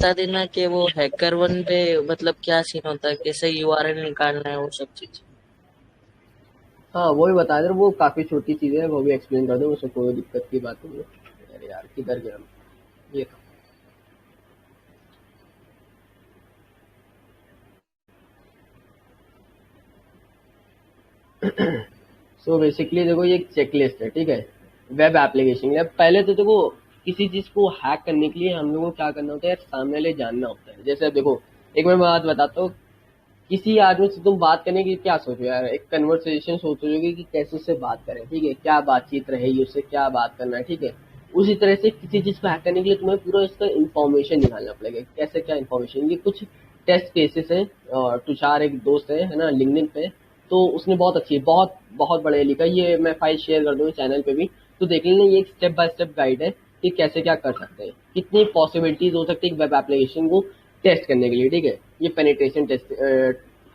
बता देना कि वो हैकर वन पे मतलब क्या सीन होता है, कैसे यूआरएल निकालना है, वो सब चीज। हाँ वो भी बता दे, वो काफी छोटी चीज़ है, वो भी एक्सप्लेन कर दो, उसमें कोई दिक्कत की बात नहीं है। अरे यार किधर गया मैं? ये सो बेसिकली देखो ये एक चेकलिस्ट है, ठीक है, वेब एप्लीकेशन है। पहले तो देखो किसी चीज को हैक करने के लिए हम लोगों को क्या करना होता है, सामने वाले जानना होता है। जैसे अब देखो, एक मैं बात बताता हूँ, किसी आदमी से तुम बात करने की क्या सोचो यार, एक कन्वर्सेशन सोचोगे कि कैसे उससे बात करें, ठीक है, क्या बातचीत रहेगी, उससे क्या बात करना है, ठीक है। उसी तरह से किसी चीज को हैक करने के लिए तुम्हें पूरा इसका इन्फॉर्मेशन निकालना पड़ेगा, कैसे क्या इन्फॉर्मेशन। ये कुछ टेस्ट केसेस है, और तुषार एक दोस्त है ना लिंक्डइन पे, तो उसने बहुत अच्छी, बहुत बहुत बढ़िया लिखा। ये मैं फाइल शेयर कर दूंगा चैनल पे भी, तो देख लेना। ये एक स्टेप बाय स्टेप गाइड है कि कैसे क्या कर सकते हैं, कितनी पॉसिबिलिटीज हो सकती है वेब एप्लीकेशन को टेस्ट करने के लिए, ठीक है। ये पेनिट्रेशन टेस्ट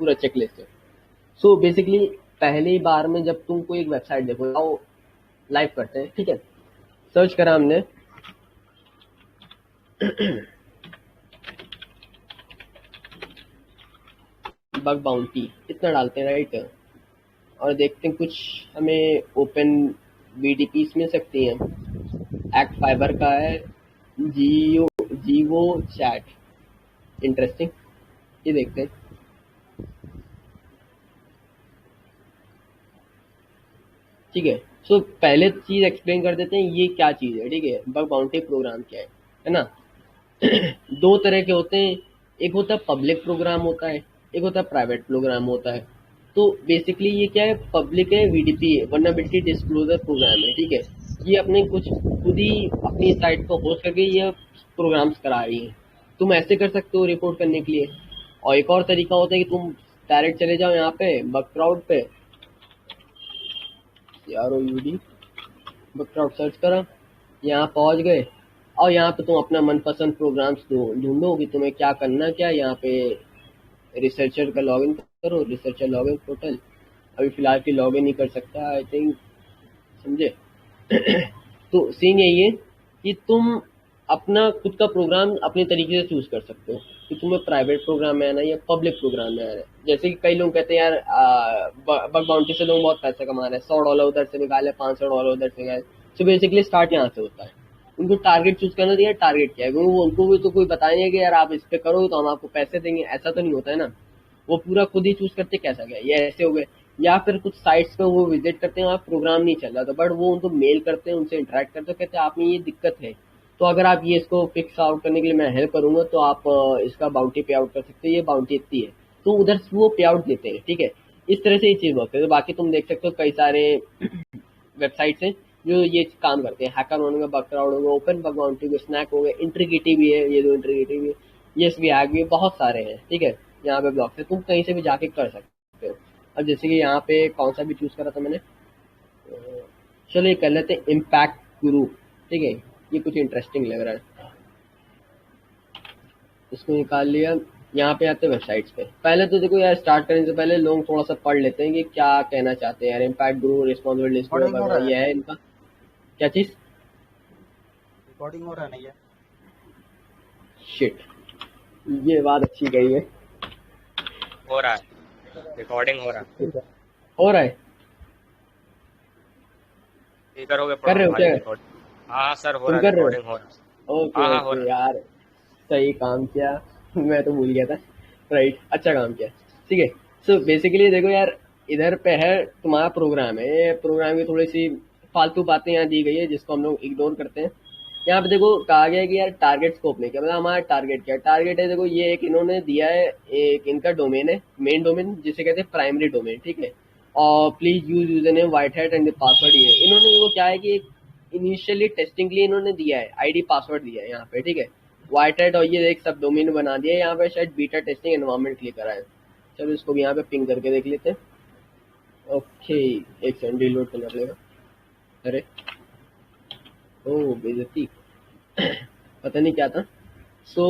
पूरा चेकलिस्ट है। सो बेसिकली पहली बार में जब तुम कोई एक वेबसाइट देखो, आओ लाइव करते हैं, ठीक है। सर्च करा हमने बग बाउंटी, इतना डालते हैं राइट, और देखते हैं कुछ हमें ओपन बीडीपीस मिल सकती हैं। एक्ट फाइबर का है, जीवो चैट, इंटरेस्टिंग, ये देखते हैं। ठीक है। सो पहले चीज एक्सप्लेन कर देते हैं ये क्या चीज है, ठीक है। बग बाउंटी प्रोग्राम क्या है ना। दो तरह के होते हैं, एक होता है पब्लिक प्रोग्राम होता है, एक होता है प्राइवेट प्रोग्राम होता है। तो बेसिकली ये क्या है, पब्लिक है, वीडीपी है, वल्नरेबिलिटी डिस्क्लोजर प्रोग्राम है, ठीक है। ये अपने कुछ खुद ही अपनी साइट को होस्ट करके ये प्रोग्राम्स करा रही है। तुम ऐसे कर सकते हो रिपोर्ट करने के लिए। और एक और तरीका होता है कि तुम डायरेक्ट चले जाओ यहाँ पे बग क्राउड पे, यार यूडी बग क्राउड सर्च करा, यहाँ पहुंच गए, और यहाँ पे तुम अपना मनपसंद प्रोग्राम्स ढूंढो कि तुम्हें क्या करना, क्या यहाँ पे रिसर्चर का लॉगिन करो, रिसर्चर लॉगिन पोर्टल। अभी फिलहाल की लॉगिन नहीं कर सकता आई थिंक, समझे। तो सीन यही है कि तुम अपना खुद का प्रोग्राम अपने तरीके से चूज कर सकते हो कि तुम्हें प्राइवेट प्रोग्राम में आना है या पब्लिक प्रोग्राम में आना है। जैसे कि कई लोग कहते हैं यार बग बाउंटी से लोग बहुत पैसा कमा रहे हैं, $100 उधर से निकाले, $500 उधर से निकाले। सो बेसिकली स्टार्ट यहाँ से होता है। उनको टारगेट चूज करना चाहिए, टारगेट क्या है, क्योंकि वो उनको भी तो कोई बताएंगे कि यार आप इस पे करोगे तो हम आपको पैसे देंगे, ऐसा तो नहीं होता है ना। वो पूरा खुद ही चूज करते कैसा गया, ये ऐसे हो गए। या फिर कुछ साइट्स पे वो विजिट करते हैं, वहाँ प्रोग्राम नहीं चल रहा था, बट वो उनको मेल करते हैं, उनसे इंटरेक्ट करते हैं, कहते हैं आप में ये दिक्कत है, तो अगर आप ये इसको फिक्स आउट करने के लिए मैं हेल्प करूंगा तो आप इसका बाउंटी पे आउट कर सकते हैं, ये बाउंटी इतनी है। तो उधर से वो पे आउट देते हैं, ठीक है। इस तरह से ये चीज होती है। तो बाकी तुम देख सकते हो कई सारे वेबसाइट्स हैं जो ये काम करते हैं, हैकर होंगे, बग क्राउड होंगे, ओपन बग बाउंटी हो गए, स्नैक हो गए, इंट्रीगिटी भी है, ये दो इंट्रीगिटी भी है, ये भी हैक भी है, बहुत सारे हैं, ठीक है। यहाँ पे ब्लॉक से तुम कहीं से भी जाके कर सकते हो। अब जैसे कि यहाँ पे कौन सा भी चूज करा था मैंने, चलो ये कर लेते हैं इम्पैक्ट गुरु, ठीक है। ये कुछ इंटरेस्टिंग लग रहा है, इसको निकाल लिया। यहाँ पे आते हैं वेबसाइट्स पे। पहले तो देखो यार, स्टार्ट करने से पहले लोग थोड़ा सा पढ़ लेते हैं कि क्या कहना चाहते हैं यार। इम्पैक्ट ग्रुप, रिस्पॉन्सिबल रिकॉर्डिंग हो डिस्क्लोजर, रहा है, ये है इनका क्या चीज। रिकॉर्डिंग हो रहा है, नहीं है? शिट, ये बात अच्छी कही है। हो रहा है, रिकॉर्डिंग हो रहा है। हो रहा है, स्पीकर हो गए कर रहे हो क्या, रिकॉर्डिंग। हाँ सर, हो तुम रहा है, कर रहे रिकॉर्डिंग हो रहा है। हो। ओके हाँ हाँ, हो ओके रहा यार, सही काम किया। मैं तो भूल गया था, राइट, अच्छा काम किया, ठीक है। सो बेसिकली देखो यार, इधर पे है तुम्हारा प्रोग्राम है, ये प्रोग्राम की थोड़ी सी फालतू बातें यहाँ दी गई है जिसको हम लोग इग्नोर करते हैं। यहाँ पे देखो कहा गया है कि यार टारगेट स्कोप नहीं किया, मतलब हमारा टारगेट क्या है। टारगेट है देखो, ये एक इन्होंने दिया है, एक इनका डोमेन है, मेन डोमेन जिसे कहते हैं प्राइमरी डोमेन, ठीक है। और please use user name white hat and password, ये इन्होंने देखो क्या है कि इनिशियली टेस्टिंग के लिए इन्होंने दिया है, आईडी पासवर्ड दिया है यहाँ पे, ठीक है, व्हाइट हैट। और ये एक सब डोमेन बना दिया है यहाँ पे, शायद बीटा टेस्टिंग एनवायरमेंट क्लिक करा है। चलो इसको भी यहाँ पे पिंग करके देख लेते हैं। ओके, एक सेकंड रिलोड करना पड़ेगा। अरे ओ बेइज्जती, पता नहीं क्या था। सो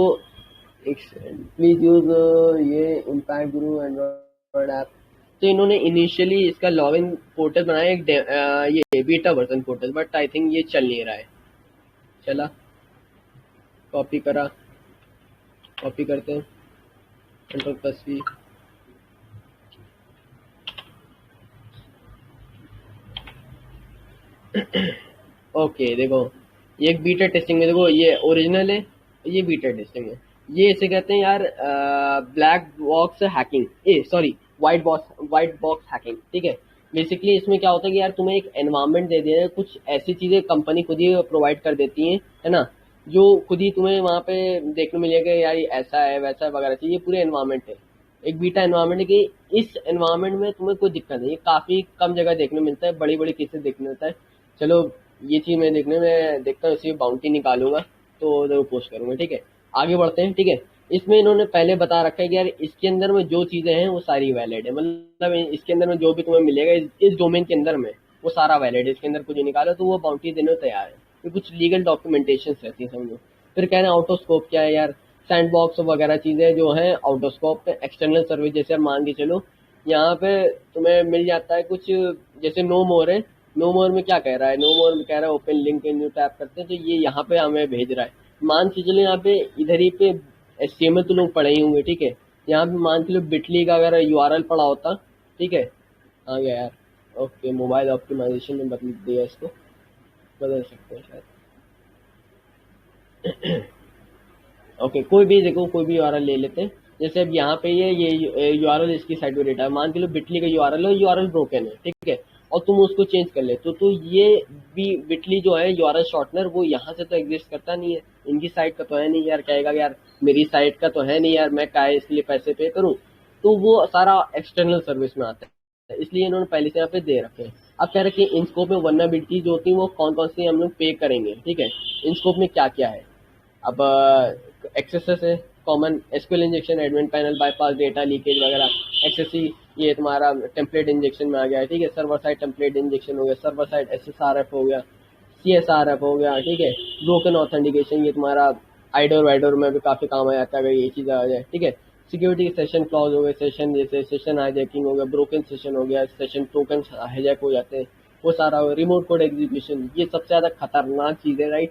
एक सेकंड, प्लीज यूज ये इम्पैक्ट गुरु एंड्रॉइड ऐप। तो इन्होंने इनिशियली इसका लॉगिन पोर्टल बनाया, एक ये beta version portal, but I think ये चल नहीं रहा है। चला, कॉपी करा, कॉपी करते हैं, Ctrl+V। ओके देखो, ये एक बीटा टेस्टिंग में, देखो ये ओरिजिनल है, ये बीटा टेस्टिंग है। ये इसे कहते हैं यार ब्लैक बॉक्स हैकिंग, ए सॉरी वाइट बॉक्स हैकिंग, ठीक है। बेसिकली इसमें क्या होता है कि यार तुम्हें एक एनवायरनमेंट दे दिया है, कुछ ऐसी चीजें कंपनी खुद ही प्रोवाइड कर देती है ना, जो खुद ही तुम्हें वहाँ पे देखने मिलेगा यार ये ऐसा है वैसा है वगैरह चीज। ये पूरे एनवायरनमेंट है, एक बीटा एनवायरनमेंट है कि इस एनवायरनमेंट में तुम्हें कोई दिक्कत नहीं है। काफी कम जगह देखने मिलता है, बड़ी बड़ी केसेस देखने मिलता है। चलो ये चीज मैं देखने में देखता हूँ, इसी बाउंटी निकालूंगा तो देखो पोस्ट करूंगा, ठीक है। आगे बढ़ते हैं, ठीक है। इसमें इन्होंने पहले बता रखा है कि यार इसके अंदर में जो चीजें हैं वो सारी वैलिड है, मतलब इसके अंदर में जो भी तुम्हें मिलेगा इस डोमेन के अंदर में वो सारा वैलिड है। इसके अंदर कुछ निकालो तो वो बाउंटी देने को तैयार है। फिर कुछ लीगल डॉक्यूमेंटेशन रहती है समझो। फिर कह रहे हैं आउट ऑफ स्कोप क्या है यार, सैंड बॉक्स वगैरह चीजें जो है out of scope. External service जैसे आप मान के चलो यहाँ पे तुम्हें मिल जाता है कुछ, जैसे नो मोर है। नो मोर में क्या कह रहा है, नो मोर में कह रहा है open link in new tap करते हैं तो ये यहाँ पे हमें भेज रहा है। मान के चलो यहाँ पे इधर ही पे HTML तो लोग पढ़े ही होंगे, ठीक है। यहाँ पे मान के लो बिटली का अगर URL पड़ा होता, ठीक है। आ गया यार, ओके मोबाइल ऑप्टिमाइजेशन में बदल दिया, इसको बदल सकते हैं शायद। ओके कोई भी देखो, कोई भी URL ले लेते हैं। जैसे अब यहाँ पे ये URL इसकी साइट पे डेटा है, मान के लो बिटली का URL है, URL ब्रोकन है, ठीक है। और तुम उसको चेंज कर ले तो ये भी बिटली जो है URL शॉर्टनर वो यहाँ से तो एग्जिस्ट करता नहीं है, इनकी साइट का तो है नहीं यार। कहेगा यार मेरी साइट का तो है नहीं यार, मैं काहे इसके लिए पैसे पे करूँ। तो वो सारा एक्सटर्नल सर्विस में आता है, इसलिए इन्होंने पहले से यहाँ पे दे रखे हैं। अब कह रहे कि इन स्कोप में वल्नरेबिलिटी जो होती है वो कौन कौन सी हम लोग पे करेंगे, ठीक है। इन स्कोप में क्या क्या है, अब एक्सेसेस है common, SQL injection, admin panel bypass, data leakage वगैरह। एक्सेसी ये तुम्हारा टेम्पलेट इंजेक्शन में आ गया है, ठीक है। सर्वर साइड टेम्पलेट इंजेक्शन हो गया, सर्वर साइड SSRF हो गया, CSRF हो गया, ठीक है। ब्रोकन ऑथेंटिकेशन ये तुम्हारा आइडोर वाइडोर में भी काफी काम आ जाता है अगर ये चीज आ जाए, ठीक है। सिक्योरिटी सेशन क्लॉज हो गए, सेशन जैसे सेशन हाईजैकिंग हो गया, ब्रोकन सेशन हो गया, सेशन टोकन हाईजैक हो जाते हैं, वो सारा हो। रिमोट कोड एग्जीक्यूशन ये सबसे ज्यादा खतरनाक चीज है, राइट,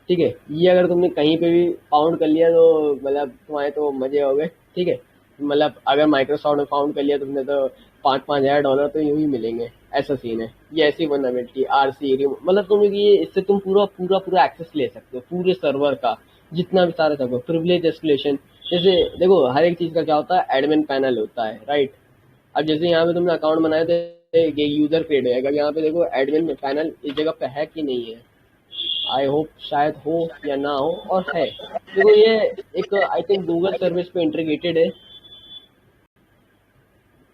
ठीक है। ये अगर तुमने कहीं पे भी फाउंड कर लिया तो मतलब तुम्हारे तो मजे हो गए, ठीक है। मतलब अगर माइक्रोसॉफ्ट में फाउंड कर लिया तुमने तो $5,000 तो यूं ही मिलेंगे, ऐसा सीन है। ये ऐसी वल्नरेबिलिटी RC मतलब तुम ये इससे तुम पूरा पूरा पूरा एक्सेस ले सकते हो पूरे सर्वर का, जितना भी सारा सर्वर। प्रिविलेज एस्केलेशन जैसे देखो हर एक चीज का क्या होता है, एडमिन पैनल होता है, राइट। अब जैसे यहाँ पे तुमने अकाउंट बनाया तो ये यूजर क्रिएट होगा, यहाँ पे देखो एडमिन पैनल इस जगह पे है कि नहीं है, आई होप शायद हो या ना हो, और है। देखो ये एक आई थिंक गूगल सर्विस पे इंटीग्रेटेड है,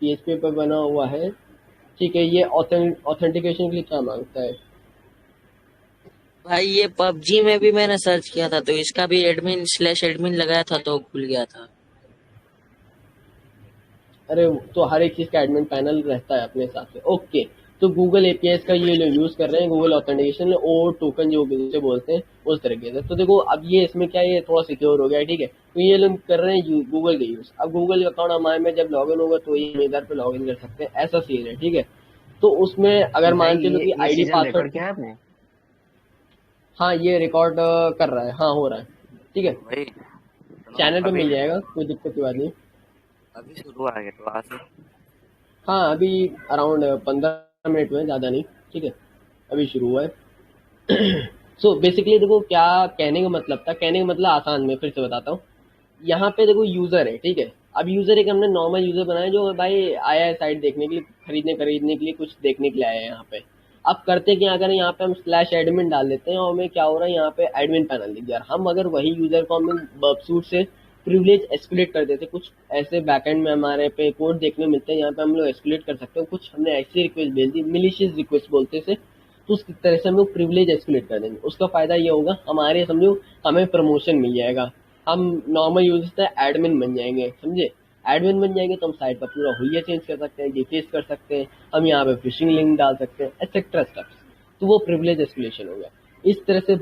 PHP पे बना हुआ है, ठीक है। ये ऑथेंटिकेशन के लिए क्या मांगता है, भाई ये पबजी में भी मैंने सर्च किया था तो इसका भी एडमिन/एडमिन लगाया था तो खुल गया था। अरे तो हर एक चीज का एडमिन पैनल रहता है अपने हिसाब से, ओके। तो गूगल APIs का ये लोग यूज कर रहे हैं, गूगल ऑथेंटिकेशन और टोकन जो जिसे बोलते हैं उस तरीके से। तो देखो अब ये इसमें क्या है, ये थोड़ा सिक्योर हो गया है, ठीक है। तो ये लोग कर रहे हैं गूगल के यूज। अब गूगल अकाउंट हमारे में जब लॉगिन होगा तो ये इधर पे लॉगिन कर सकते हैं, ऐसा सीन है, ठीक है। तो उसमें अगर भाई मान चलो कि ये आईडी सीजन रिकॉर्ड पासवर्ड, किया है आपने? हाँ ये रिकॉर्ड कर रहा है, हाँ हो रहा है, ठीक है। भाई सुनो, चैनल पे अभी मिल जाएगा, कोई दिक्कत की बात नहीं। अभी शुरू आ गया क्लास। हाँ अभी अराउंड 15 मिनट में, ज़्यादा नहीं, ठीक है, अभी शुरू हुआ है। सो बेसिकली देखो क्या कहने का मतलब था, कहने का मतलब आसान में फिर से बताता हूँ। यहाँ पे देखो यूजर है, ठीक है। अब यूजर एक हमने नॉर्मल यूजर बनाया जो भाई आया है साइट देखने के लिए, खरीदने के लिए, कुछ देखने के लिए आया है यहाँ पे। अब करते क्या, अगर यहाँ पे हम /admin डाल देते हैं और हमें क्या हो रहा है यहाँ पे एडमिन पैनल दिख गया। हम अगर वही यूजर को हम बर्बसूट से प्रिविलेज एस्केलेट कर देते, कुछ ऐसे बैकएंड में हमारे पे कोड देखने मिलते हैं, यहाँ पे हम लोग एस्केलेट कर सकते हैं। कुछ हमने ऐसी रिक्वेस्ट भेज दी, मिलिशियस रिक्वेस्ट बोलते से, तो उस तरह से हम लोग प्रिविलेज एस्केलेट कर देंगे। उसका फायदा ये होगा हमारे समझो हमें प्रमोशन मिल जाएगा, हम नॉर्मल यूजर से एडमिन बन जाएंगे, समझे। एडमिन बन जाएंगे तो हम साइट का पूरा हुलिया चेंज कर सकते हैं, डिफेस कर सकते हैं, हम यहाँ पे फिशिंग लिंक डाल सकते हैं, एक्सेट्रा स्टेप्स। तो वो प्रिविलेज एस्केलेशन हो गया। इस तरह से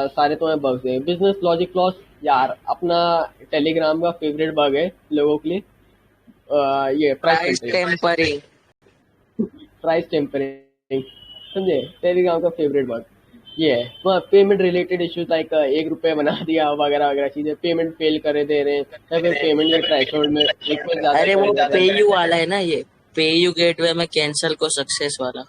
सारे तुम्हारे बग्स हैं। बिजनेस लॉजिक लॉस यार अपना टेलीग्राम का फेवरेट बग है लोगों के लिए। ये प्राइस टेम्परिंग। प्राइस टेम्परिंग, समझे, टेलीग्राम का फेवरेट बग। ये है पेमेंट रिलेटेड इश्यूज लाइक 1 रुपये बना दिया वगैरह वगैरह चीजें, पेमेंट फेल करे दे रहे हैं, या फिर पेमेंट के थ्रेशोल्ड में रिक्वेस्ट ज्यादा अरे कर वो दे रहे हैं। पेयू वाला है ना, ये पेयू गेटवे में कैंसल को सक्सेस वाला।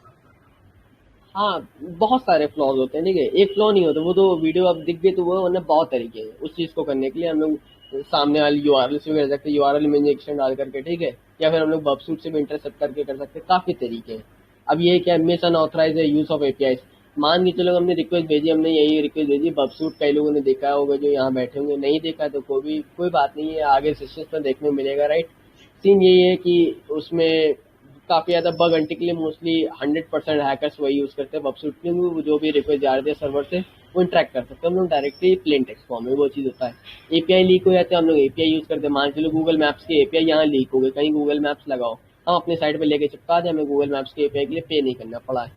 हाँ, बहुत सारे फ्लॉज होते हैं, ठीक है, एक फ्लॉ नहीं होता, वो तो वीडियो अब दिख गई तो वो वरना बहुत तरीके हैं उस चीज को करने के लिए। हम लोग सामने वाली यूआरएल से भी कर सकते हैं, यूआरएल में इंजेक्शन डाल करके, ठीक है, या फिर हम लोग बबसूट से भी इंटरसेप्ट करके कर सकते हैं, काफी तरीके हैं। अब ये क्या मिस अनऑथराइज है यूज ऑफ एपीआई, मान के चलो हमने रिक्वेस्ट भेजी, हमने यही रिक्वेस्ट भेजी बबसूट, कई लोगों ने देखा होगा जो यहाँ बैठे होंगे, नहीं देखा तो कोई बात नहीं है, आगे सेशंस में देखने को मिलेगा, राइट। सीन यही है कि उसमें काफी ज्यादा बग आने के लिए मोस्टली 100% हैकर्स वही यूज करते हैं बबसूट के, वो जो भी रिक्वेस्ट जा रहे थे सर्वर से वो इंटरेक्ट कर सकते हैं हम लोग डायरेक्टली प्लेन टेक्स्ट फॉर्म में, वो चीज होता है। एपीआई लीक हो जाते हैं, हम लोग एपीआई यूज करते हैं, मान चलो गूगल मैप्स के एपीआई यहाँ लीक हो गए, कहीं गूगल मैप्स लगाओ, हम अपने साइड पे लेके चिपका दें, हमें गूगल मैप्स के एपीआई के लिए पे नहीं करना पड़ा है,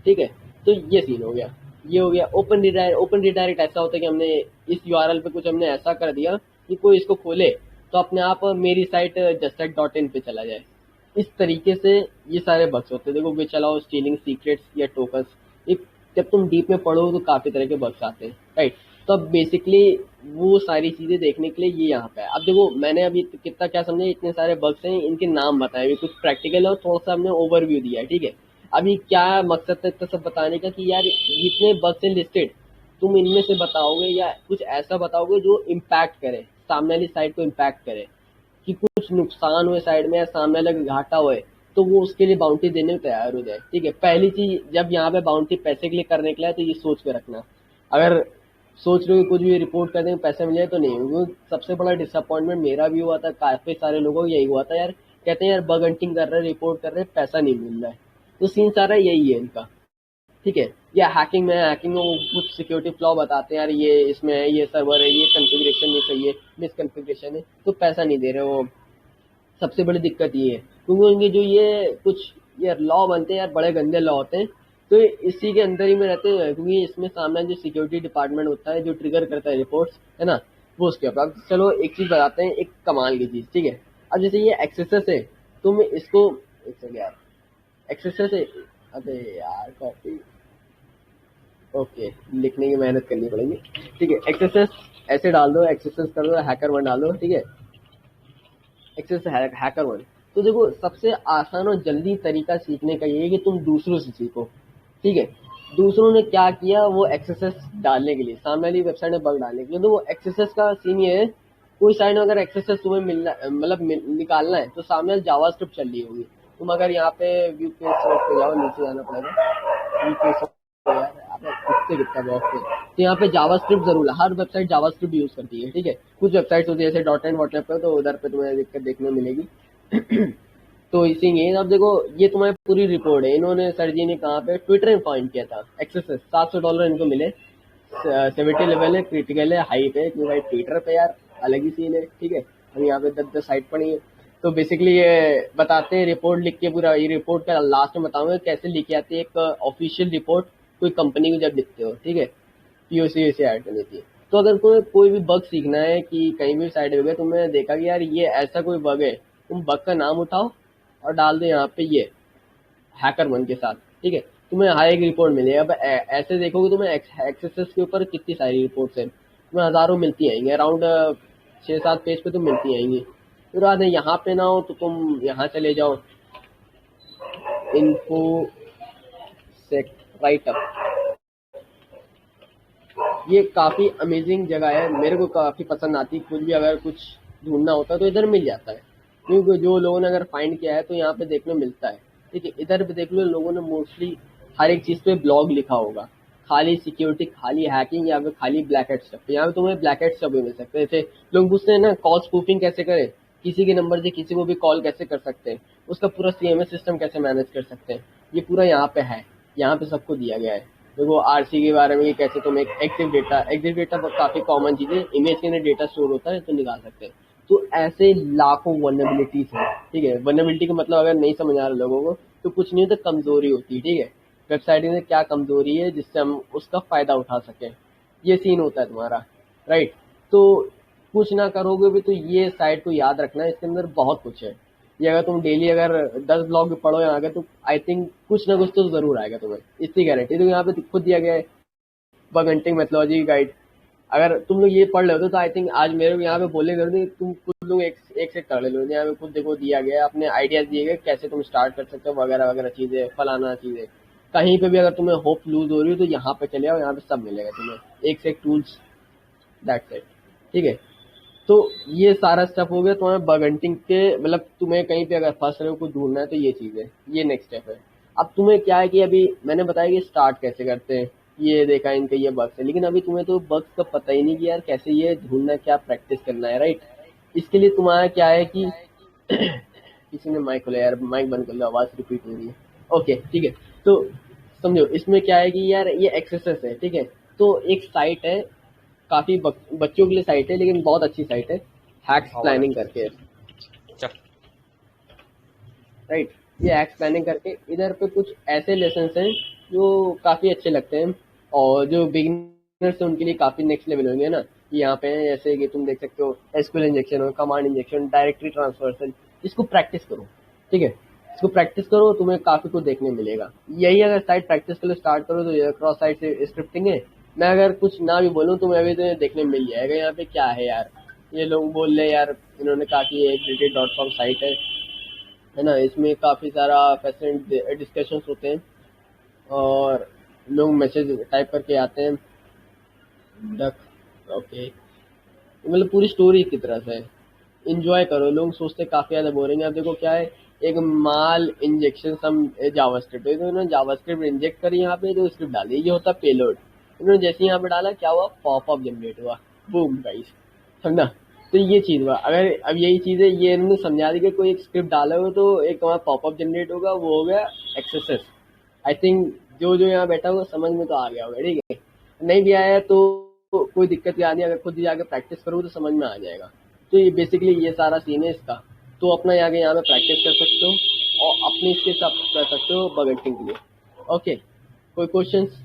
ठीक है। तो ये सीन हो गया, ये हो गया ओपन रिडायरेक्ट। ओपन रिडायरेक्ट ऐसा होता है कि हमने इस यूआरएल पे कुछ हमने ऐसा कर दिया कि कोई इसको खोले तो अपने आप मेरी साइट justlike.in पे चला जाए। इस तरीके से ये सारे बग्स होते हैं। देखो वे चलाओ स्टीलिंग सीक्रेट्स या टोकन्स, एक जब तुम डीप में पढ़ो तो काफी तरह के बग्स आते हैं, राइट। तो अब बेसिकली वो सारी चीजें देखने के लिए ये यहाँ पे है। अब देखो मैंने अभी कितना क्या समझे, इतने सारे बग्स हैं, इनके नाम बताए, अभी कुछ प्रैक्टिकल और थोड़ा सा हमने ओवरव्यू दिया है, ठीक है। अभी क्या मकसद था इतना सब बताने का कि यार जितने बग्स हैं लिस्टेड, तुम इनमें से बताओगे या कुछ ऐसा बताओगे जो इम्पैक्ट करे, सामने वाली साइड को इम्पैक्ट करे, कि कुछ नुकसान हुए साइड में या सामने वाले घाटा हुए तो वो उसके लिए बाउंटी देने में तैयार हो जाए, ठीक है। पहली चीज, जब यहाँ पे बाउंटी पैसे के लिए करने के लिए तो ये सोच के रखना, अगर सोच रहे हो कि कुछ भी रिपोर्ट कर देंगे पैसे मिल जाए तो नहीं। वो सबसे बड़ा डिसअपॉइंटमेंट मेरा भी हुआ था, काफी सारे लोगों को यही हुआ था, यार कहते हैं यार बग हंटिंग कर रहे हैं, रिपोर्ट कर रहे हैं, पैसा नहीं मिल रहा है। तो सीन सारा यही है इनका, ठीक है। या हैकिंग में वो कुछ सिक्योरिटी फ्लॉ बताते हैं, यार ये इसमें है, ये सर्वर है, ये कॉन्फ़िगरेशन नहीं सही है, मिस कॉन्फ़िगरेशन है, तो पैसा नहीं दे रहे वो। सबसे बड़ी दिक्कत ये है क्योंकि उनके जो ये कुछ ये लॉ बनते हैं यार, बड़े गंदे लॉ होते हैं, तो इसी के अंदर ही में रहते हैं, क्योंकि इसमें सामने जो सिक्योरिटी डिपार्टमेंट होता है जो ट्रिगर करता है रिपोर्ट्स, है ना, वो उसके ऊपर। चलो एक चीज बताते हैं, एक कमाल की चीज, ठीक है। अब जैसे ये एक्सेसेस है, तुम इसको एक सेकंड यार, एक्सेसेस है, अबे यार कॉपी, ओके लिखने की मेहनत करनी पड़ेगी, ठीक है। एक्सेसेस ऐसे डाल दो, एक्सेसेस कर दो, हैकर वन डाल दो, ठीक है, एक्सेस हैकर वन। तो देखो सबसे आसान और जल्दी तरीका सीखने का ये है कि तुम दूसरों से सीखो, ठीक है। दूसरों ने क्या किया वो एक्सेसेस डालने के लिए, सामने वाली वेबसाइट में बग डालने के लिए, तो वो एक्सेसेस का सीन ये है, कोई साइड में अगर एक्सेसेस तुम्हें मिलना मतलब निकालना है तो सामने जावास्क्रिप्ट चल रही होगी। तुम अगर यहाँ पे व्यू पेज पे जाओ, नीचे जाना पड़ेगा, व्यू पेज कुत्ते कितना बहुत पे, तो यहाँ पे जावास्क्रिप्ट जरूर है, हर वेबसाइट जावास्क्रिप्ट यूज करती है, ठीक है। कुछ वेबसाइट्स होती है जैसे .NET वॉटनेट पे, तो उधर पे तुम्हें दिक्कत देखने मिलेगी। तो इसी ये अब देखो ये तुम्हारी पूरी रिपोर्ट है, इन्होंने सर जी ने कहाँ पे ट्विटर में फाइंड किया था, एक्सेसेस $700 इनको मिले, 70 लेवल है, क्रिटिकल है, हाई पे, क्योंकि भाई ट्विटर पे यार अलग ही सीन है, ठीक है। अब यहाँ पे 10 साइट पड़ी है, तो बेसिकली ये बताते हैं रिपोर्ट लिख के, पूरा ये रिपोर्ट का लास्ट में बताऊंगा कैसे लिखी आती है एक ऑफिशियल रिपोर्ट कोई कंपनी को जब लिखते हो, ठीक है, पीओसी वैसे ऐड कर देती है। तो अगर कोई भी बग सीखना है कि कहीं भी साइड हो गया, तुमने देखा कि यार ये ऐसा कोई बग है, तुम बग का नाम उठाओ और डाल दो यहाँ पे ये हैकर वन के साथ, ठीक है, तुम्हें हर एक रिपोर्ट मिलेगी। अब ऐसे देखोगे तुम्हें एक्सेसेस के ऊपर कितनी सारी रिपोर्ट्स हैं, तुम्हें हजारों मिलती आएंगी, अराउंड 6-7 पेज पे तो मिलती आएंगी। फिर बाद यहाँ पे ना हो तो तुम यहाँ चले जाओ, इन्फो सेक राइट अप, ये काफी अमेजिंग जगह है, मेरे को काफी पसंद आती है। कुछ भी अगर कुछ ढूंढना होता है तो इधर मिल जाता है, क्योंकि जो लोगों ने अगर फाइंड किया है तो यहाँ पे देखने मिलता है, ठीक है। इधर पे देख लो लोगों ने मोस्टली हर एक चीज पे ब्लॉग लिखा होगा, खाली सिक्योरिटी, खाली हैकिंग, या फिर खाली ब्लैक हैट स्टफ। यहाँ पे तुम्हें ब्लैक हैट स्टफ भी मिल सकते हैं, जैसे लोग पूछते हैं ना कॉल स्पूफिंग कैसे करें, किसी के नंबर से किसी को भी कॉल कैसे कर सकते हैं, उसका पूरा CMS सिस्टम कैसे मैनेज कर सकते हैं, ये पूरा यहाँ पे है, यहाँ पे सबको दिया गया है। देखो आरसी के बारे में कि कैसे तुम एक एक्टिव डेटा काफी कॉमन चीज है, इमेज के अंदर डेटा स्टोर होता है तो निकाल सकते हैं। तो ऐसे लाखों वल्नरेबिलिटीज है, ठीक है। वल्नरेबिलिटी का मतलब अगर नहीं समझ आ रहा लोगों को तो कुछ नहीं होता, कमजोरी होती है, ठीक है। वेबसाइट में क्या कमजोरी है जिससे हम उसका फायदा उठा सकें, ये सीन होता है तुम्हारा, राइट। तो कुछ ना करोगे भी तो ये साइट को याद रखना, इसके अंदर बहुत कुछ है। ये अगर तुम डेली अगर 10 ब्लॉग भी पढ़ो यहाँ के तो आई थिंक कुछ ना कुछ तो जरूर आएगा तुम्हें, इसकी गारंटी। तो यहाँ पे खुद दिया गया है बग हंटिंग मेथोलॉजी गाइड। अगर तुम लोग ये पढ़ रहे हो तो आई थिंक आज मेरे को यहाँ पे बोले कर दे, तुम खुद लोग एक से कर ले लो। यहाँ पे खुद देखो दिया गया है, अपने आइडियाज दिए गए कैसे तुम स्टार्ट कर सकते हो वगैरह वगैरह चीजें, फलाना चीजें। कहीं पे भी अगर तुम्हें होप लूज हो रही हो तो यहाँ पे चले आओ, यहाँ पे सब मिलेगा तुम्हें, एक से एक टूल्स, दैट्स इट। ठीक है, तो ये सारा स्टेप हो गया तुम्हारे बग हंटिंग के, मतलब तुम्हें कहीं पे अगर फंस रहे हो कुछ ढूंढना है तो ये चीज है, ये नेक्स्ट स्टेप है। अब तुम्हें क्या है कि अभी मैंने बताया कि स्टार्ट कैसे करते हैं, ये देखा इनके ये बग्स है, लेकिन अभी तुम्हें तो बग्स का पता ही नहीं कि यार कैसे ये ढूंढना, क्या प्रैक्टिस करना है, राइट। इसके लिए तुम्हारा क्या है कि किसी ने माइक खोला यार, माइक बंद कर लो, आवाज रिपीट हो रही है। ओके ठीक है, तो समझो इसमें क्या है कि यार ये एक्सरसाइज है, ठीक है। तो एक साइट है, काफी बच्चों के लिए साइट है, लेकिन बहुत अच्छी साइट है, हैक्स प्लानिंग करके, चल राइट। ये हैक्स प्लानिंग करके इधर पे कुछ ऐसे लेसन्स हैं जो काफी अच्छे लगते हैं, और जो बिगिनर्स हैं उनके लिए काफी नेक्स्ट लेवल होंगे ना। यहाँ पे है जैसे कि तुम देख सकते हो एसक्यूएल इंजेक्शन हो, कमांड इंजेक्शन, डायरेक्टरी ट्रांसफर, इसको प्रैक्टिस करो, ठीक है। इसको प्रैक्टिस करो, तुम्हें काफी कुछ देखने मिलेगा। यही अगर साइट प्रैक्टिस के लिए स्टार्ट करो तो ये क्रॉस साइट से स्क्रिप्टिंग है। मैं अगर कुछ ना भी बोलूँ तो मैं अभी तो देखने में मिल जाएगा। यहाँ पे क्या है यार, ये लोग बोल रहे यार, इन्होंने कहा कि ये reddit.com साइट है ना, इसमें काफी सारा पेशेंट डिस्कशंस होते हैं और लोग मैसेज टाइप करके आते हैं, डक ओके, मतलब पूरी स्टोरी की तरह से इंजॉय करो। लोग सोचते काफी ज्यादा बोरिंग है। अब देखो क्या है, एक माल इंजेक्शन सम जावास्क्रिप्ट है, तो इन्होंने जावास्क्रिप्ट इंजेक्ट करी, यहाँ पे जो स्क्रिप्ट डाली, ये होता पेलोड। इन्होंने जैसे यहाँ पे डाला क्या हुआ, पॉपअप जनरेट हुआ, बूम गाइस, समझा। तो ये चीज हुआ। अगर अब यही चीज है, ये इन्होंने समझा दी कि कोई एक स्क्रिप्ट डाला हो तो एक तुम्हारा पॉपअप जनरेट होगा, वो हो गया एक्सेसेस। आई थिंक जो जो यहाँ बैठा हुआ समझ में तो आ गया होगा, ठीक है। नहीं भी आया तो कोई दिक्कत नहीं आनी, अगर खुद ही जाके प्रैक्टिस करो तो समझ में आ जाएगा। तो ये बेसिकली ये सारा सीन है इसका। तो अपना यहाँ पे प्रैक्टिस कर सकते हो और अपने इसके साथ कर सकते हो बगटिंग के लिए। ओके, कोई क्वेश्चंस?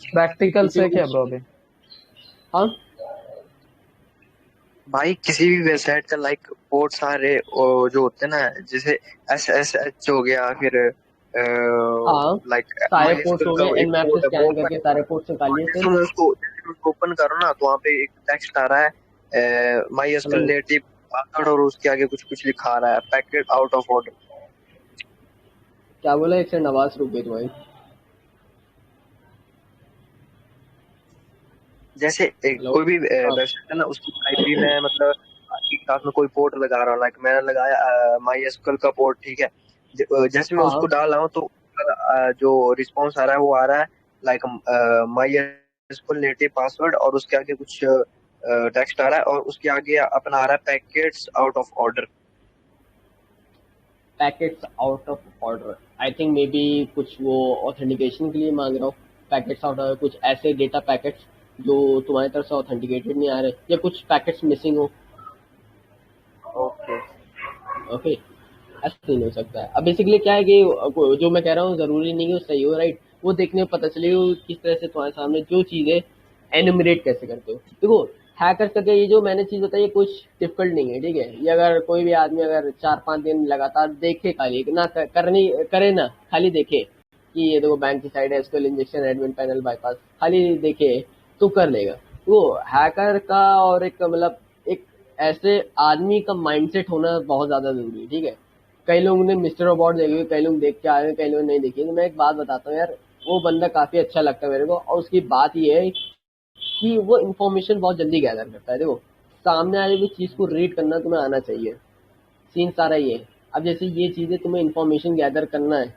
प्रैक्टिकल किसी से को क्या कुछ? ब्रो अभी? हाँ भाई किसी भी वेबसाइट का लाइक पोर्ट सारे जो होते हैं ना, जैसे SSH हो गया, फिर हाँ, लाइक सारे पोर्ट्स MySQL हो का गए, एक एन मैप से पोर्ट है स्कैन करके सारे पोर्ट्स निकालिए जैसे फिर। मैं उसको ओपन करो ना तो वहाँ पे एक टेक्स्ट आ रहा है MySQL हेलो, नेटिव पासवर्ड, और उसके आगे कुछ कुछ लिखा आ रहा है पैकेट आउट ऑफ ऑर्डर। क्या बोला? एक सेकंड, आवाज रुक गई तुम्हारी। जैसे हेलो, कोई भी हाँ वेबसाइट है ना, उसकी आईपी में मतलब एक साथ में कोई पोर्ट लगा रहा हूँ, लाइक मैंने लगाया MySQL का पोर्ट, ठीक है। जैसे मैं हाँ उसको डाल रहा हूँ तो जो रिस्पॉन्स आ रहा है वो आ रहा है लाइक MySQL नेटिव पासवर्ड, और उसके आगे कुछ टेक्स्ट आ रहा है, और उसके आगे अपना आ रहा है packets out of order. Packets out of order, I think may be कुछ वो ऑथेंटिकेशन के लिए मांग रहा हूँ। पैकेट्स आउट ऑफ, कुछ ऐसे डेटा पैकेट्स जो तुम्हारी तरफ से ऑथेंटिकेटेड नहीं आ रहे, या कुछ पैकेट्स मिसिंग हो। ओके। ओके, ऐसा सीन हो सकता है। अब बेसिकली क्या है कि जो मैं कह रहा हूँ जरूरी नहीं है वो सही हो, राइट। वो देखने में पता चलेगा किस तरह से तुम्हारे सामने जो चीज है एनुमरेट कैसे करते हो। देखो, हैकर्स का ये जो मैंने चीज बताई, ये कुछ डिफिकल्ट नहीं है, ठीक है। ये अगर कोई भी आदमी अगर 4-5 दिन लगातार देखे, खाली ना करनी करे ना, खाली देखे कि ये देखो बैंक की साइड है, SQL injection, admin panel bypass, खाली देखे तो कर लेगा वो। हैकर का और एक मतलब एक ऐसे आदमी का माइंडसेट होना बहुत ज्यादा जरूरी है, ठीक है। कई लोगों ने मिस्टर रोबोट देखे, कई लोग देख के आए हैं, कई लोग नहीं देखे। तो मैं एक बात बताता हूँ यार, वो बंदा काफी अच्छा लगता है मेरे को, और उसकी बात ये है कि वो इन्फॉर्मेशन बहुत जल्दी गैदर करता है। देखो, सामने वाली भी चीज को रीड करना तुम्हें आना चाहिए, सीन सारा ये है। अब जैसे ये चीजें तुम्हें इन्फॉर्मेशन गैदर करना है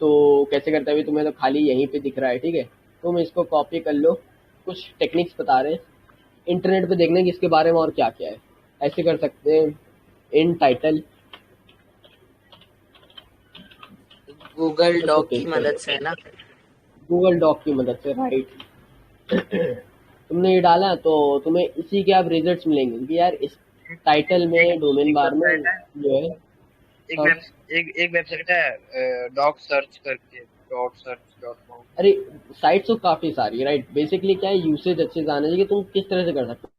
तो कैसे करते हुए, तुम्हें तो खाली यहीं पे दिख रहा है, ठीक है। तुम इसको कॉपी कर लो, कुछ टेक्निक्स बता रहे हैं, इंटरनेट पे देखने की इसके बारे में और क्या क्या है। ऐसे कर सकते हैं, इन टाइटल गूगल इसको डॉक की पेस्ट मदद करो, से ना। गूगल डॉक की मदद से, राइट। तुमने ये डाला तो तुम्हें इसी के आप रिजल्ट्स मिलेंगे कि यार इस टाइटल एक में, डोमेन एक बार में वेबसाइट है, जो है। एक हाँ, वेब एक वेबसाइट है डॉक सर्च करके, .search.com। अरे साइट्स तो काफी सारी, राइट। बेसिकली क्या है, यूसेज अच्छे से आना चाहिए, तुम किस तरह से कर सकते हो,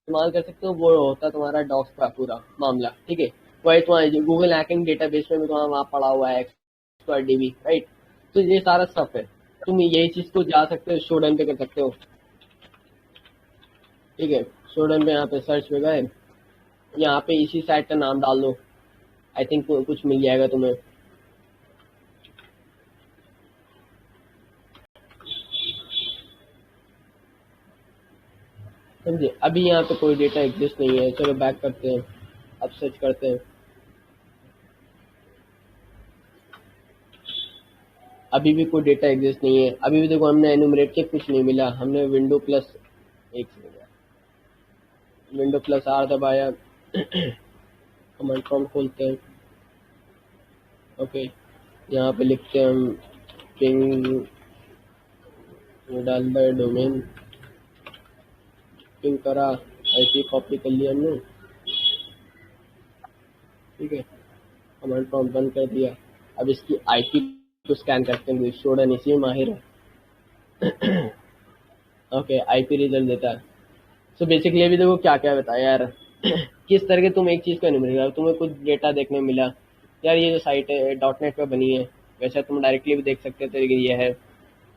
इस्तेमाल कर सकते हो। वो होता है तुम्हारा डॉक्स का पूरा मामला, ठीक है। वही तुम्हारा गूगल हैकिंग डेटाबेस में भी तुम्हारा वहाँ पड़ा हुआ है XYDB, राइट। तो ये सारा स्टफ है, तुम यही चीज को जा सकते हो, शोडन पे कर सकते हो, ठीक है। शोडन पे यहाँ पे सर्च पे गए, यहाँ पे इसी साइट का नाम डाल दो, आई थिंक कुछ मिल जाएगा तुम्हें। समझे, अभी यहाँ पे कोई डेटा एग्जिस्ट नहीं है, चलो बैक करते हैं, अब सर्च करते हैं। अभी भी कोई डेटा एग्जिस्ट नहीं है, अभी भी देखो हमने एनुमरेट के कुछ नहीं मिला, हमने विंडो प्लस एक विंडो प्लस आर दबाया, कमांड प्रॉम्प्ट खोलते हैं, ओके। यहाँ पे लिखते हैं हम पिंग, डाल दिया डोमेन, पिंग करा, आईपी कॉपी कर लिया हमने, ठीक है। कमांड प्रॉम्प्ट बंद कर दिया, अब इसकी आईपी को स्कैन करते हैं, शोडन इसी में माहिर है। ओके, आईपी रिजल्ट देता है। सो बेसिकली अभी देखो क्या क्या बताया यार। किस तरह के तुम एक चीज को एनुमरेट करो, तुम्हें कुछ डेटा देखने मिला, यार ये जो साइट है .NET पे बनी है, वैसे तुम डायरेक्टली भी देख सकते थे, लेकिन ये है,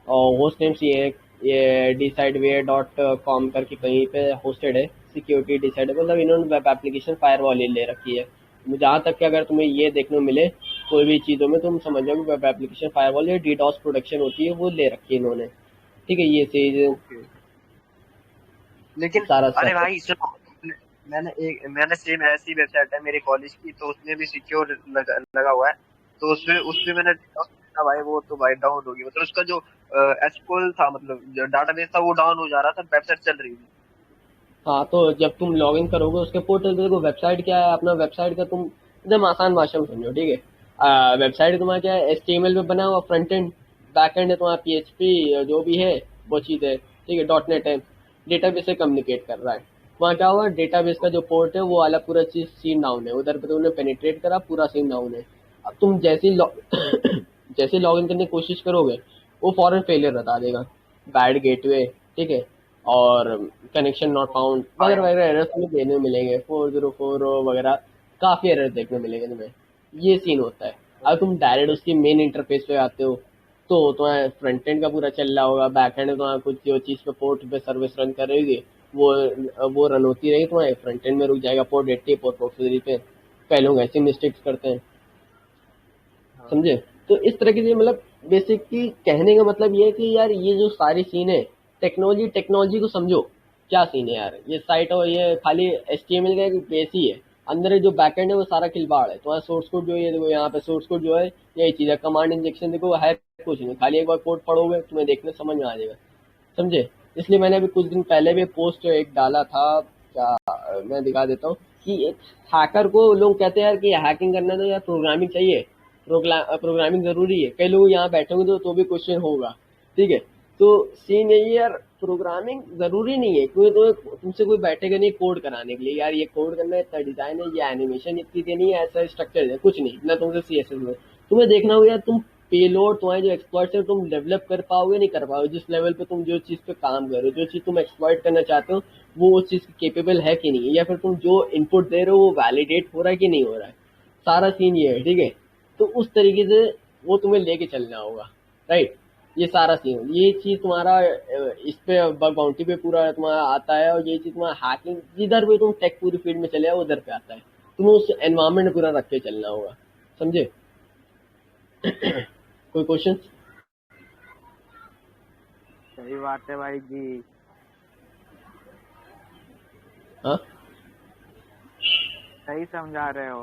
और होस्ट नेम्स ये है, ये decideware.com करके कहीं पे होस्टेड है, सिक्योरिटी डिसाइड, मतलब इन्होंने वेब एप्लीकेशन फायरवॉल ले रखी है। जहाँ तक कि अगर तुम्हें ये देखने को मिले कोई भी चीज़ों में, तुम समझ जाओ वेब एप्लीकेशन फायरवॉल या DDoS प्रोटेक्शन होती है, वो ले रखी है इन्होंने, ठीक है। ये चीज लेकिन सारा अरे सब भाई सुनो, मैंने सेम ऐसी वेबसाइट है मेरे कॉलेज की, तो उसमें भी सिक्योर लगा हुआ है, तो उसपे मैंने देखा भाई, वो तो भाई डाउन हो गया, मतलब उसका जो एसक्यूएल था, मतलब जो डाटाबेस था वो डाउन हो जा रहा था, वेबसाइट चल रही थी। हाँ, तो जब तुम लॉग इन करोगे उसके पोर्टल पे, देखो वेबसाइट क्या है, अपना वेबसाइट का तुम एकदम आसान भाषा में समझो, ठीक है। वेबसाइट तुम्हारा क्या है, HTML पे बना हुआ, फ्रंट एंड, बैक एंड है तुम्हारा PHP जो भी है वो चीज़ है, ठीक है। .NET है, डेटाबेस से कम्युनिकेट कर रहा है। वहाँ क्या हुआ, डेटाबेस का जो पोर्ट है वो वाला पूरा चीज़ सीन डाउन है, उधर पे तुमने पेनिट्रेट करा, पूरा सीन डाउन है। अब तुम जैसे ही जैसे लॉग इन करने की कोशिश करोगे, वो फॉरन फेलियर बता देगा, बैड गेटवे, ठीक है, और कनेक्शन नॉट फाउंड वगैरह वगैरह एरर्स तुम्हें देने को मिलेंगे, 404 वगैरह काफ़ी एरर देखने मिलेंगे तुम्हें, ये सीन होता है। अब तुम डायरेक्ट उसकी मेन इंटरफेस पे आते हो, तो तुम्हारा फ्रंट एंड का पूरा चल रहा होगा, बैक एंड तुम्हारा कुछ जो चीज़ पे पोर्ट पे सर्विस रन करेगी वो रन होती रहेगी, तुम्हारे फ्रंट एंड में रुक जाएगा, पोर्ट 80 पोर्ट 403 पे। पहले लोग ऐसे मिस्टेक्स करते हैं, समझे। तो इस तरह की, मतलब बेसिकली कहने का मतलब ये है कि यार ये जो सारी सीन है, टेक्नोलॉजी को समझो क्या सीन है यार। ये साइट और ये खाली HTML का एक बेस ही है, अंदर जो बैकएंड है वो सारा खिलवाड़ है। तुम्हारा सोर्स कोड जो है, देखो यहाँ पे सोर्स कोड जो है यही चीज़ है, कमांड इंजेक्शन देखो है कुछ नहीं, खाली एक बार कोड पढ़ोगे तुम्हें देखने समझ में आ जाएगा, समझे। इसलिए मैंने अभी कुछ दिन पहले भी पोस्ट एक डाला था, क्या मैं दिखा देता हूँ, कि एक हैकर को लोग कहते हैं यार कि हैकिंग करना तो यार प्रोग्रामिंग चाहिए, प्रोग्रामिंग जरूरी है। कई लोग यहाँ बैठेंगे तो भी क्वेश्चन होगा, ठीक है। तो सीन यही यार, प्रोग्रामिंग जरूरी नहीं है, क्योंकि तो तुमसे कोई बैठेगा नहीं कोड कराने के लिए, यार ये कोड करना है, इतना डिजाइन है, ये एनिमेशन इतनी देनी है, ऐसा स्ट्रक्चर है, कुछ नहीं ना। तुमसे CSS में तुम्हें देखना होगा यार, तुम पेलोड तुम्हारे जो एक्सपर्ट है तुम डेवलप कर पाओगे नहीं कर पाओगे, जिस लेवल पे तुम जो चीज़ पे काम कर रहे हो, जो चीज़ तुम एक्सप्लॉइट करना चाहते हो वो उस चीज़ केपेबल है कि नहीं, या फिर तुम जो इनपुट दे रहे हो वो वैलिडेट हो रहा है कि नहीं हो रहा है, सारा सीन ये है, ठीक है। तो उस तरीके से वो तुम्हें लेके चलना होगा, राइट। ये सारा सीन, ये चीज़ तुम्हारा इस पे बग बाउंटी पे पूरा तुम्हारा आता है, और ये चीज़ तुम्हारा हैकिंग, जिधर भी तुम टेक पूरी फील्ड में चले जाओ उधर पे आता है, तुम्हें उस एनवायरमेंट में पूरा रख के चलना होगा, समझे। कोई क्वेश्चन? सही बात है भाई जी। हाँ, सही समझा रहे हो।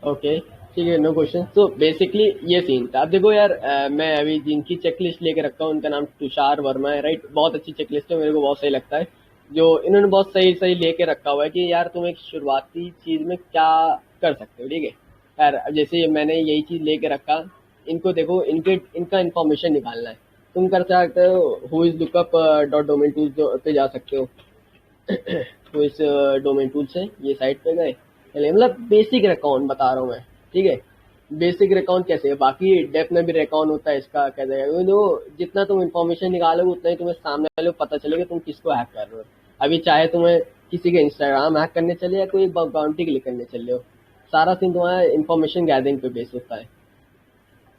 ओके, ठीक है, नो क्वेश्चन। तो बेसिकली ये सीन था। अब देखो यार, मैं अभी जिनकी चेकलिस्ट लेके रखा हूँ उनका नाम तुषार वर्मा है, राइट। बहुत अच्छी चेकलिस्ट है, मेरे को बहुत सही लगता है, जो इन्होंने बहुत सही सही लेके रखा हुआ है कि यार तुम एक शुरुआती चीज़ में क्या कर सकते हो, ठीक है यार। अब जैसे मैंने यही चीज़ लेके रखा, इनको देखो, इनका इन्फॉर्मेशन निकालना है, तुम कर सकते हो who is lookup .domain tools पे जा सकते हो। तो इस डोमेन टूल से ये साइट पे गए, मतलब बेसिक अकाउंट बता रहा हूँ मैं, ठीक है। बेसिक अकाउंट कैसे है, बाकी डेप्थ में भी अकाउंट होता है इसका, कैसे है तो जितना तुम इन्फॉर्मेशन निकालोगे उतना ही तुम्हें सामने वाले को पता चलेगा तुम किसको हैक कर रहे हो। अभी चाहे तुम्हें किसी के इंस्टाग्राम हैक करने चले या कोई बाउंटी क्लिक करने चले हो, सारा सीन तुम्हारा इंफॉर्मेशन गैदरिंग पे बेस होता है।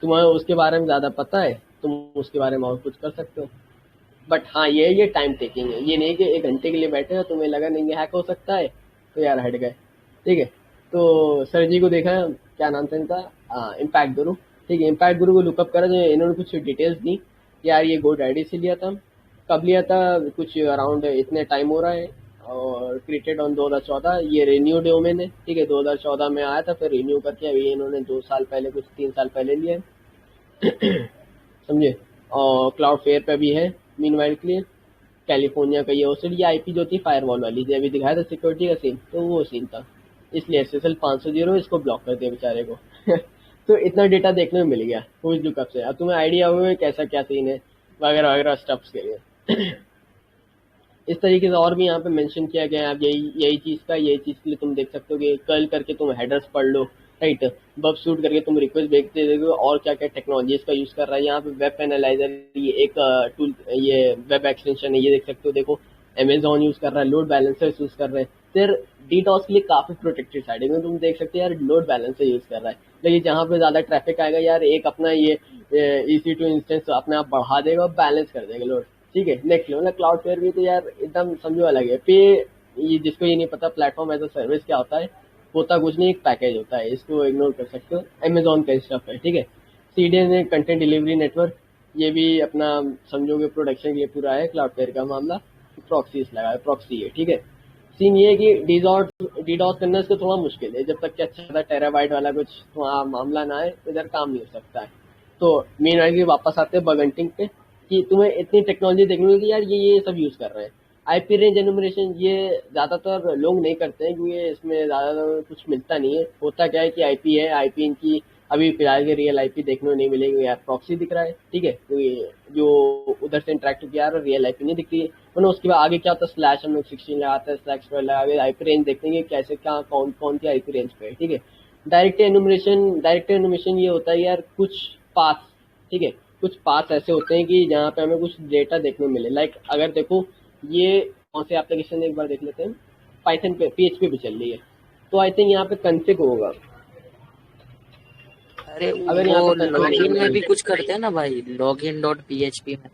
तुम्हें उसके बारे में ज़्यादा पता है, तुम उसके बारे में और कुछ कर सकते हो। बट हाँ ये टाइम टेकिंग है, ये नहीं कि 1 घंटे के लिए बैठे हो तुम्हें लगा नहीं हैक हो सकता है तो यार हट गए। ठीक है, तो सर जी को देखा, क्या नाम था इनका, इम्पैक्ट गुरु। ठीक है, इम्पैक्ट गुरु को लुकअप करा, जो इन्होंने कुछ डिटेल्स दी यार ये GoDaddy से लिया था, कब लिया था, कुछ अराउंड इतने टाइम हो रहा है, और क्रिएटेड ऑन 2014, ये रिन्यू डोमेन है। ठीक है, 2014 में आया था, फिर रिन्यू करके अभी इन्होंने 2 साल पहले, कुछ 3 साल पहले लिया है। समझे, और क्लाउड फेयर पे भी है मीनवाइल के लिए, कैलिफोर्निया का ये होस्टेड, ये आईपी जो थी फायरवॉल वाली, जो अभी दिखाया था सिक्योरिटी का सीन, तो वो सीन था, इसलिए SSL 500 इसको ब्लॉक कर दिया बेचारे को। तो इतना डेटा देखने में मिल गया हुज लुकअप से। अब तुम्हें आइडिया हुआ कैसा क्या सीन है वगैरह वगैरह स्टफ्स के लिए। इस तरीके से और भी यहाँ पे मेंशन किया गया है। आप यही चीज़ के लिए तुम देख सकते हो कि कर्ल करके तुम हेडर्स पढ़ लो, राइट, बब शूट करके तुम रिक्वेस्ट भेजते देखो, और क्या क्या टेक्नोलॉजीज का यूज़ कर रहा है। यहाँ पे वेब एनालाइजर, ये एक टूल, ये वेब एक्सटेंशन है, ये देख सकते हो। देखो अमेजॉन यूज़ कर रहा है, लोड बैलेंसर यूज़ कर रहे हैं। फिर DDoS के लिए काफ़ी प्रोटेक्टेड साइड है, तुम देख सकते हो यार लोड बैलेंसर यूज़ कर रहा है। लेकिन जहाँ पे ज़्यादा ट्रैफिक आएगा यार, एक अपना ये EC2 इंस्टेंस अपने आप बढ़ा देगा और बैलेंस कर देगा लोड। ठीक है, नेक्स्ट लेवल क्लाउड फेयर भी तो यार एकदम समझो अलग है। पे ये जिसको ये नहीं पता प्लेटफॉर्म एज अ सर्विस क्या होता है, होता कुछ नहीं, एक पैकेज होता है, इसको इग्नोर कर सकते हो। अमेजॉन का स्टफ है। ठीक है, CDN है, कंटेंट डिलीवरी नेटवर्क, ये भी अपना समझोगे प्रोडक्शन के लिए पूरा है। क्लाउड फेयर का मामला प्रॉक्सीज लगा है, प्रॉक्सी है। ठीक है, सीन ये है कि DDoS करना इसको थोड़ा मुश्किल है, जब तक कि अच्छा टेराबाइट वाला कुछ वहाँ मामला ना आए इधर काम नहीं हो सकता है। तो मेन आइडिया वापस आते हैं बग हंटिंग पे, कि तुम्हें इतनी टेक्नोलॉजी देखने मिलेगी यार, ये सब यूज़ कर रहे हैं। IP रेंज एनुमरेशन ये ज़्यादातर लोग नहीं करते हैं, क्योंकि इसमें ज़्यादा कुछ मिलता नहीं है। होता क्या है कि IP है, IP इनकी अभी फिलहाल के रियल IP देखने को नहीं मिलेगी यार, प्रॉक्सी दिख रहा है। ठीक है, तो जो उधर से इंटरेक्ट किया यार रियल IP नहीं दिखती है। वरना उसके बाद आगे क्या होता है, स्लैश हम लोग 16 लगाते हैं, स्लैश पर लगा के IP रेंज देखेंगे कैसे क्या कौन सी IP रेंज पे है। ठीक है, डायरेक्ट एनुमरेशन ये होता है यार कुछ पाथ, ठीक है, कुछ पाथ ऐसे होते हैं कि जहाँ पे हमें कुछ डेटा देखने को मिले। लाइक अगर देखो ये कौन से एप्लीकेशन एक बार देख लेते हैं, पाइथन पे PHP पे चल रही है, तो आई थिंक यहाँ पे कॉन्फ़िग होगा। अरे अगर यहाँ वो पे लॉगिन में भी config- कुछ करते हैं ना भाई, login.php में।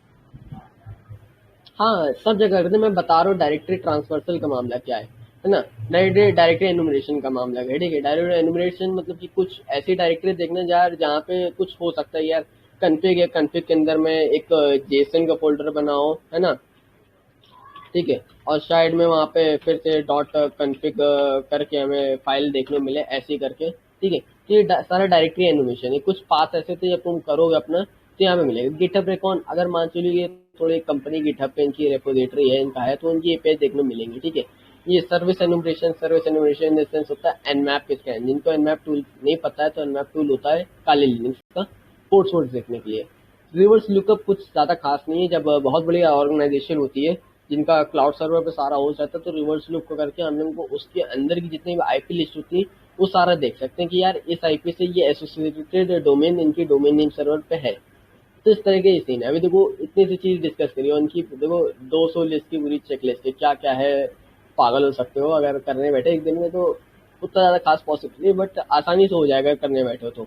हाँ सब जगह करते हैं, मैं बता रहा हूँ डायरेक्टरी ट्रांसवर्सल का मामला क्या है ना, डायरेक्टरी एनुमरेशन का मामला है। ठीक है, डायरेक्टरी एनुमरेशन मतलब कि कुछ ऐसी डायरेक्टरी देखना जहाँ पे कुछ हो सकता है यार, कन्फिग है, कन्फिग के अंदर में एक जेसन का फोल्डर बनाओ, है ना। ठीक है, और साइड में वहाँ पे फिर से डॉट कन्फिग करके हमें फाइल देखने मिले ऐसे करके। ठीक है, तो ये सारा डायरेक्टरी एनुमेशन है। कुछ पाथ ऐसे थे जब तुम करोगे अपना तो यहाँ पे मिलेगा। गिटहब रेकॉन, अगर मान चलो ये थोड़ी कंपनी गिटहब पे इनकी रेपोजिटरी है, इनका है, तो उनकी ये पेज देखने मिलेंगी। ठीक है, ये सर्विस एनुमरेशन इन सेंस होता है Nmap किसका है। जिनको Nmap टूल नहीं पता है तो Nmap टूल होता है काले लिनक्स का पोर्ट सोर्स देखने के लिए। रिवर्स लुकअप कुछ ज़्यादा खास नहीं है। जब बहुत बड़ी ऑर्गेनाइजेशन होती है जिनका क्लाउड सर्वर पे सारा हो जाता है, तो रिवर्स लुक करके हम लोगों को उसके अंदर की जितनी भी IP लिस्ट होती है वो सारा देख सकते हैं कि यार इस IP से ये एसोसिएटेड डोमेन इनकी डोमेन नेम सर्वर पे है। तो इस तरह के सीन है। अभी देखो इतनी सी चीज़ डिस्कस करी और उनकी देखो 200 लिस्ट की पूरी चेक लिस्ट है, क्या क्या है, पागल हो सकते हो अगर करने बैठे एक दिन में। तो उतना ज़्यादा खास पॉसिबल नहीं, बट आसानी से हो जाएगा करने बैठे हो तो,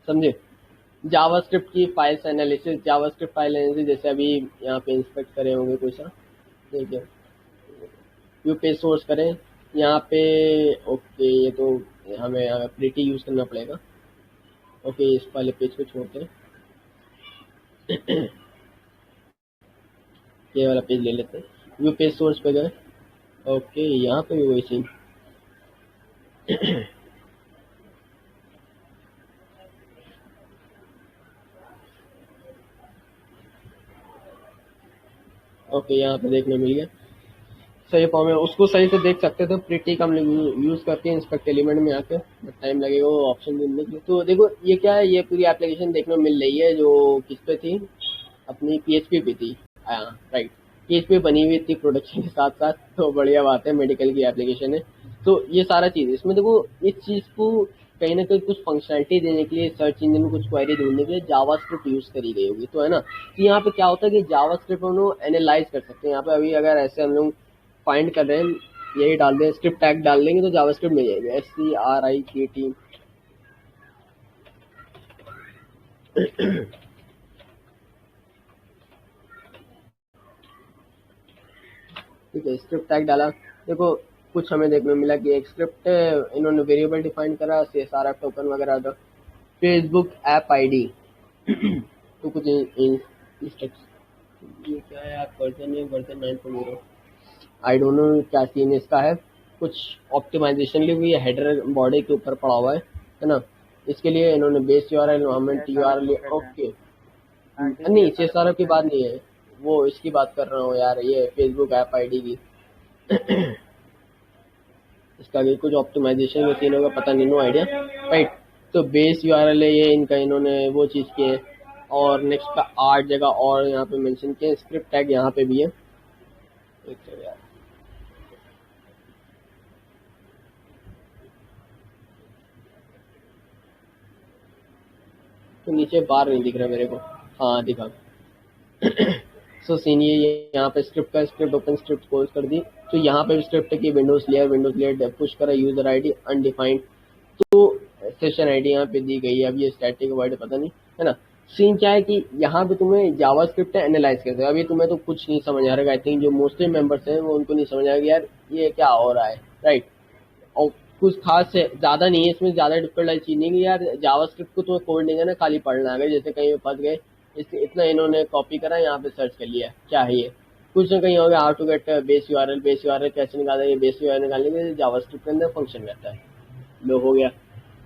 समझे। जावास्क्रिप्ट की files analysis, JavaScript file analysis जैसे अभी यहाँ पे इंस्पेक्ट करे होंगे कोई सा, ठीक है, व्यू पेज सोर्स करें यहाँ पे। ओके, ये तो हमें प्रीटी यूज़ करना पड़ेगा। ओके, इस वाले पेज को छोड़ते हैं, ये वाला पेज ले लेते हैं। व्यू पेज सोर्स पे गए, ओके, यहाँ पे भी वही सीन। ओके, यहाँ पे देखने मिल गया सही फॉर्म है, उसको सही से देख सकते थे। प्रीटी का हम लोग यूज़ करते हैं इंस्पेक्ट एलिमेंट में आके, बट टाइम लगेगा वो ऑप्शन ढूंढने के लिए। तो देखो ये क्या है, ये पूरी एप्लीकेशन देखने को मिल रही है जो किस पे थी, अपनी PHP पे थी। राइट, PHP बनी हुई थी प्रोडक्शन के साथ साथ, तो बढ़िया बात है, मेडिकल की एप्लीकेशन है। तो ये सारा चीज़ इसमें देखो, इस चीज़ को कहीं ना कहीं कुछ फंक्शनलिटी देने के लिए, सर्च इंजन में कुछ क्वेरी ढूंढने के लिए जावास्क्रिप्ट यूज़ करी गई होगी, तो है ना। तो यहाँ पे क्या होता है कि जावास्क्रिप्ट हम लोग एनालाइज कर सकते हैं। यहाँ पे अभी अगर ऐसे हम लोग फाइंड कर रहे हैं यही डाल दें, स्क्रिप्ट टैग डाल देंगे तो जावास्क्रिप्ट मिल जाएगी, SCRIPT। ठीक है, स्क्रिप्ट टैग डाला। देखो कुछ हमें देखने मिला कि एक स्क्रिप्ट इन्होंने वेरिएबल डिफाइन करा, CSRF टोकन वगैरह था, फेसबुक ऐप आईडी। तो कुछ ये क्या है यार, वर्जन 9.0, आई डोंट नो क्या सीन इसका है। कुछ ऑप्टिमाइजेशन ली हुई है, हेडर बॉडी के ऊपर पड़ा हुआ है ना। इसके लिए इन्होंने base URL environment URL, okay नहीं CSRF की बात नहीं है, वो इसकी बात कर रहा हूँ यार, ये फेसबुक ऐप आईडी की। इसका भी कुछ ऑप्टिमाइजेशन का सीन होगा, पता नहीं, नो आइडिया, राइट। तो बेस URL है ये इनका, इन्होंने वो चीज़ की है। और नेक्स्ट का 8 जगह और यहाँ पे मेंशन किए, स्क्रिप्ट टैग यहाँ पे भी है। एक सेकंड यार, तो नीचे बार नहीं दिख रहा मेरे को, हाँ दिखा। सो सीन ये यहाँ पे स्क्रिप्ट का, स्क्रिप्ट ओपन स्क्रिप्ट क्लोज कर दी। तो यहाँ पे स्क्रिप्ट की विंडोज लेयर पुश करा, यूजर आईडी अनडिफाइंड, तो सेशन आईडी यहाँ पे दी गई है। अब ये स्टैटिक वर्ड पता नहीं है ना। सीन क्या है कि यहाँ पे तुम्हें जावास्क्रिप्ट एनालाइज करते हो, अभी तुम्हें तो कुछ नहीं समझ आ रहा है। आई थिंक जो मोस्टली मेंबर्स हैं वो उनको नहीं समझ आएगा यार ये क्या हो रहा है, राइट। और कुछ खास है ज़्यादा नहीं है इसमें, ज़्यादा डिफिकल्ट वाली चीज़ नहीं कि यार जावास्क्रिप्ट को तुम्हें कोड नहीं करना, खाली पढ़ना है। जैसे कहीं फंस गए, इतना इन्होंने कॉपी करा, यहाँ पे सर्च कर लिया क्या है ये, कुछ ना कहीं हो गया। How to get base URL कैसे निकाला, ये बेस URL निकालने के लिए जावास्क्रिप्ट के अंदर फंक्शन रहता है। लो हो गया,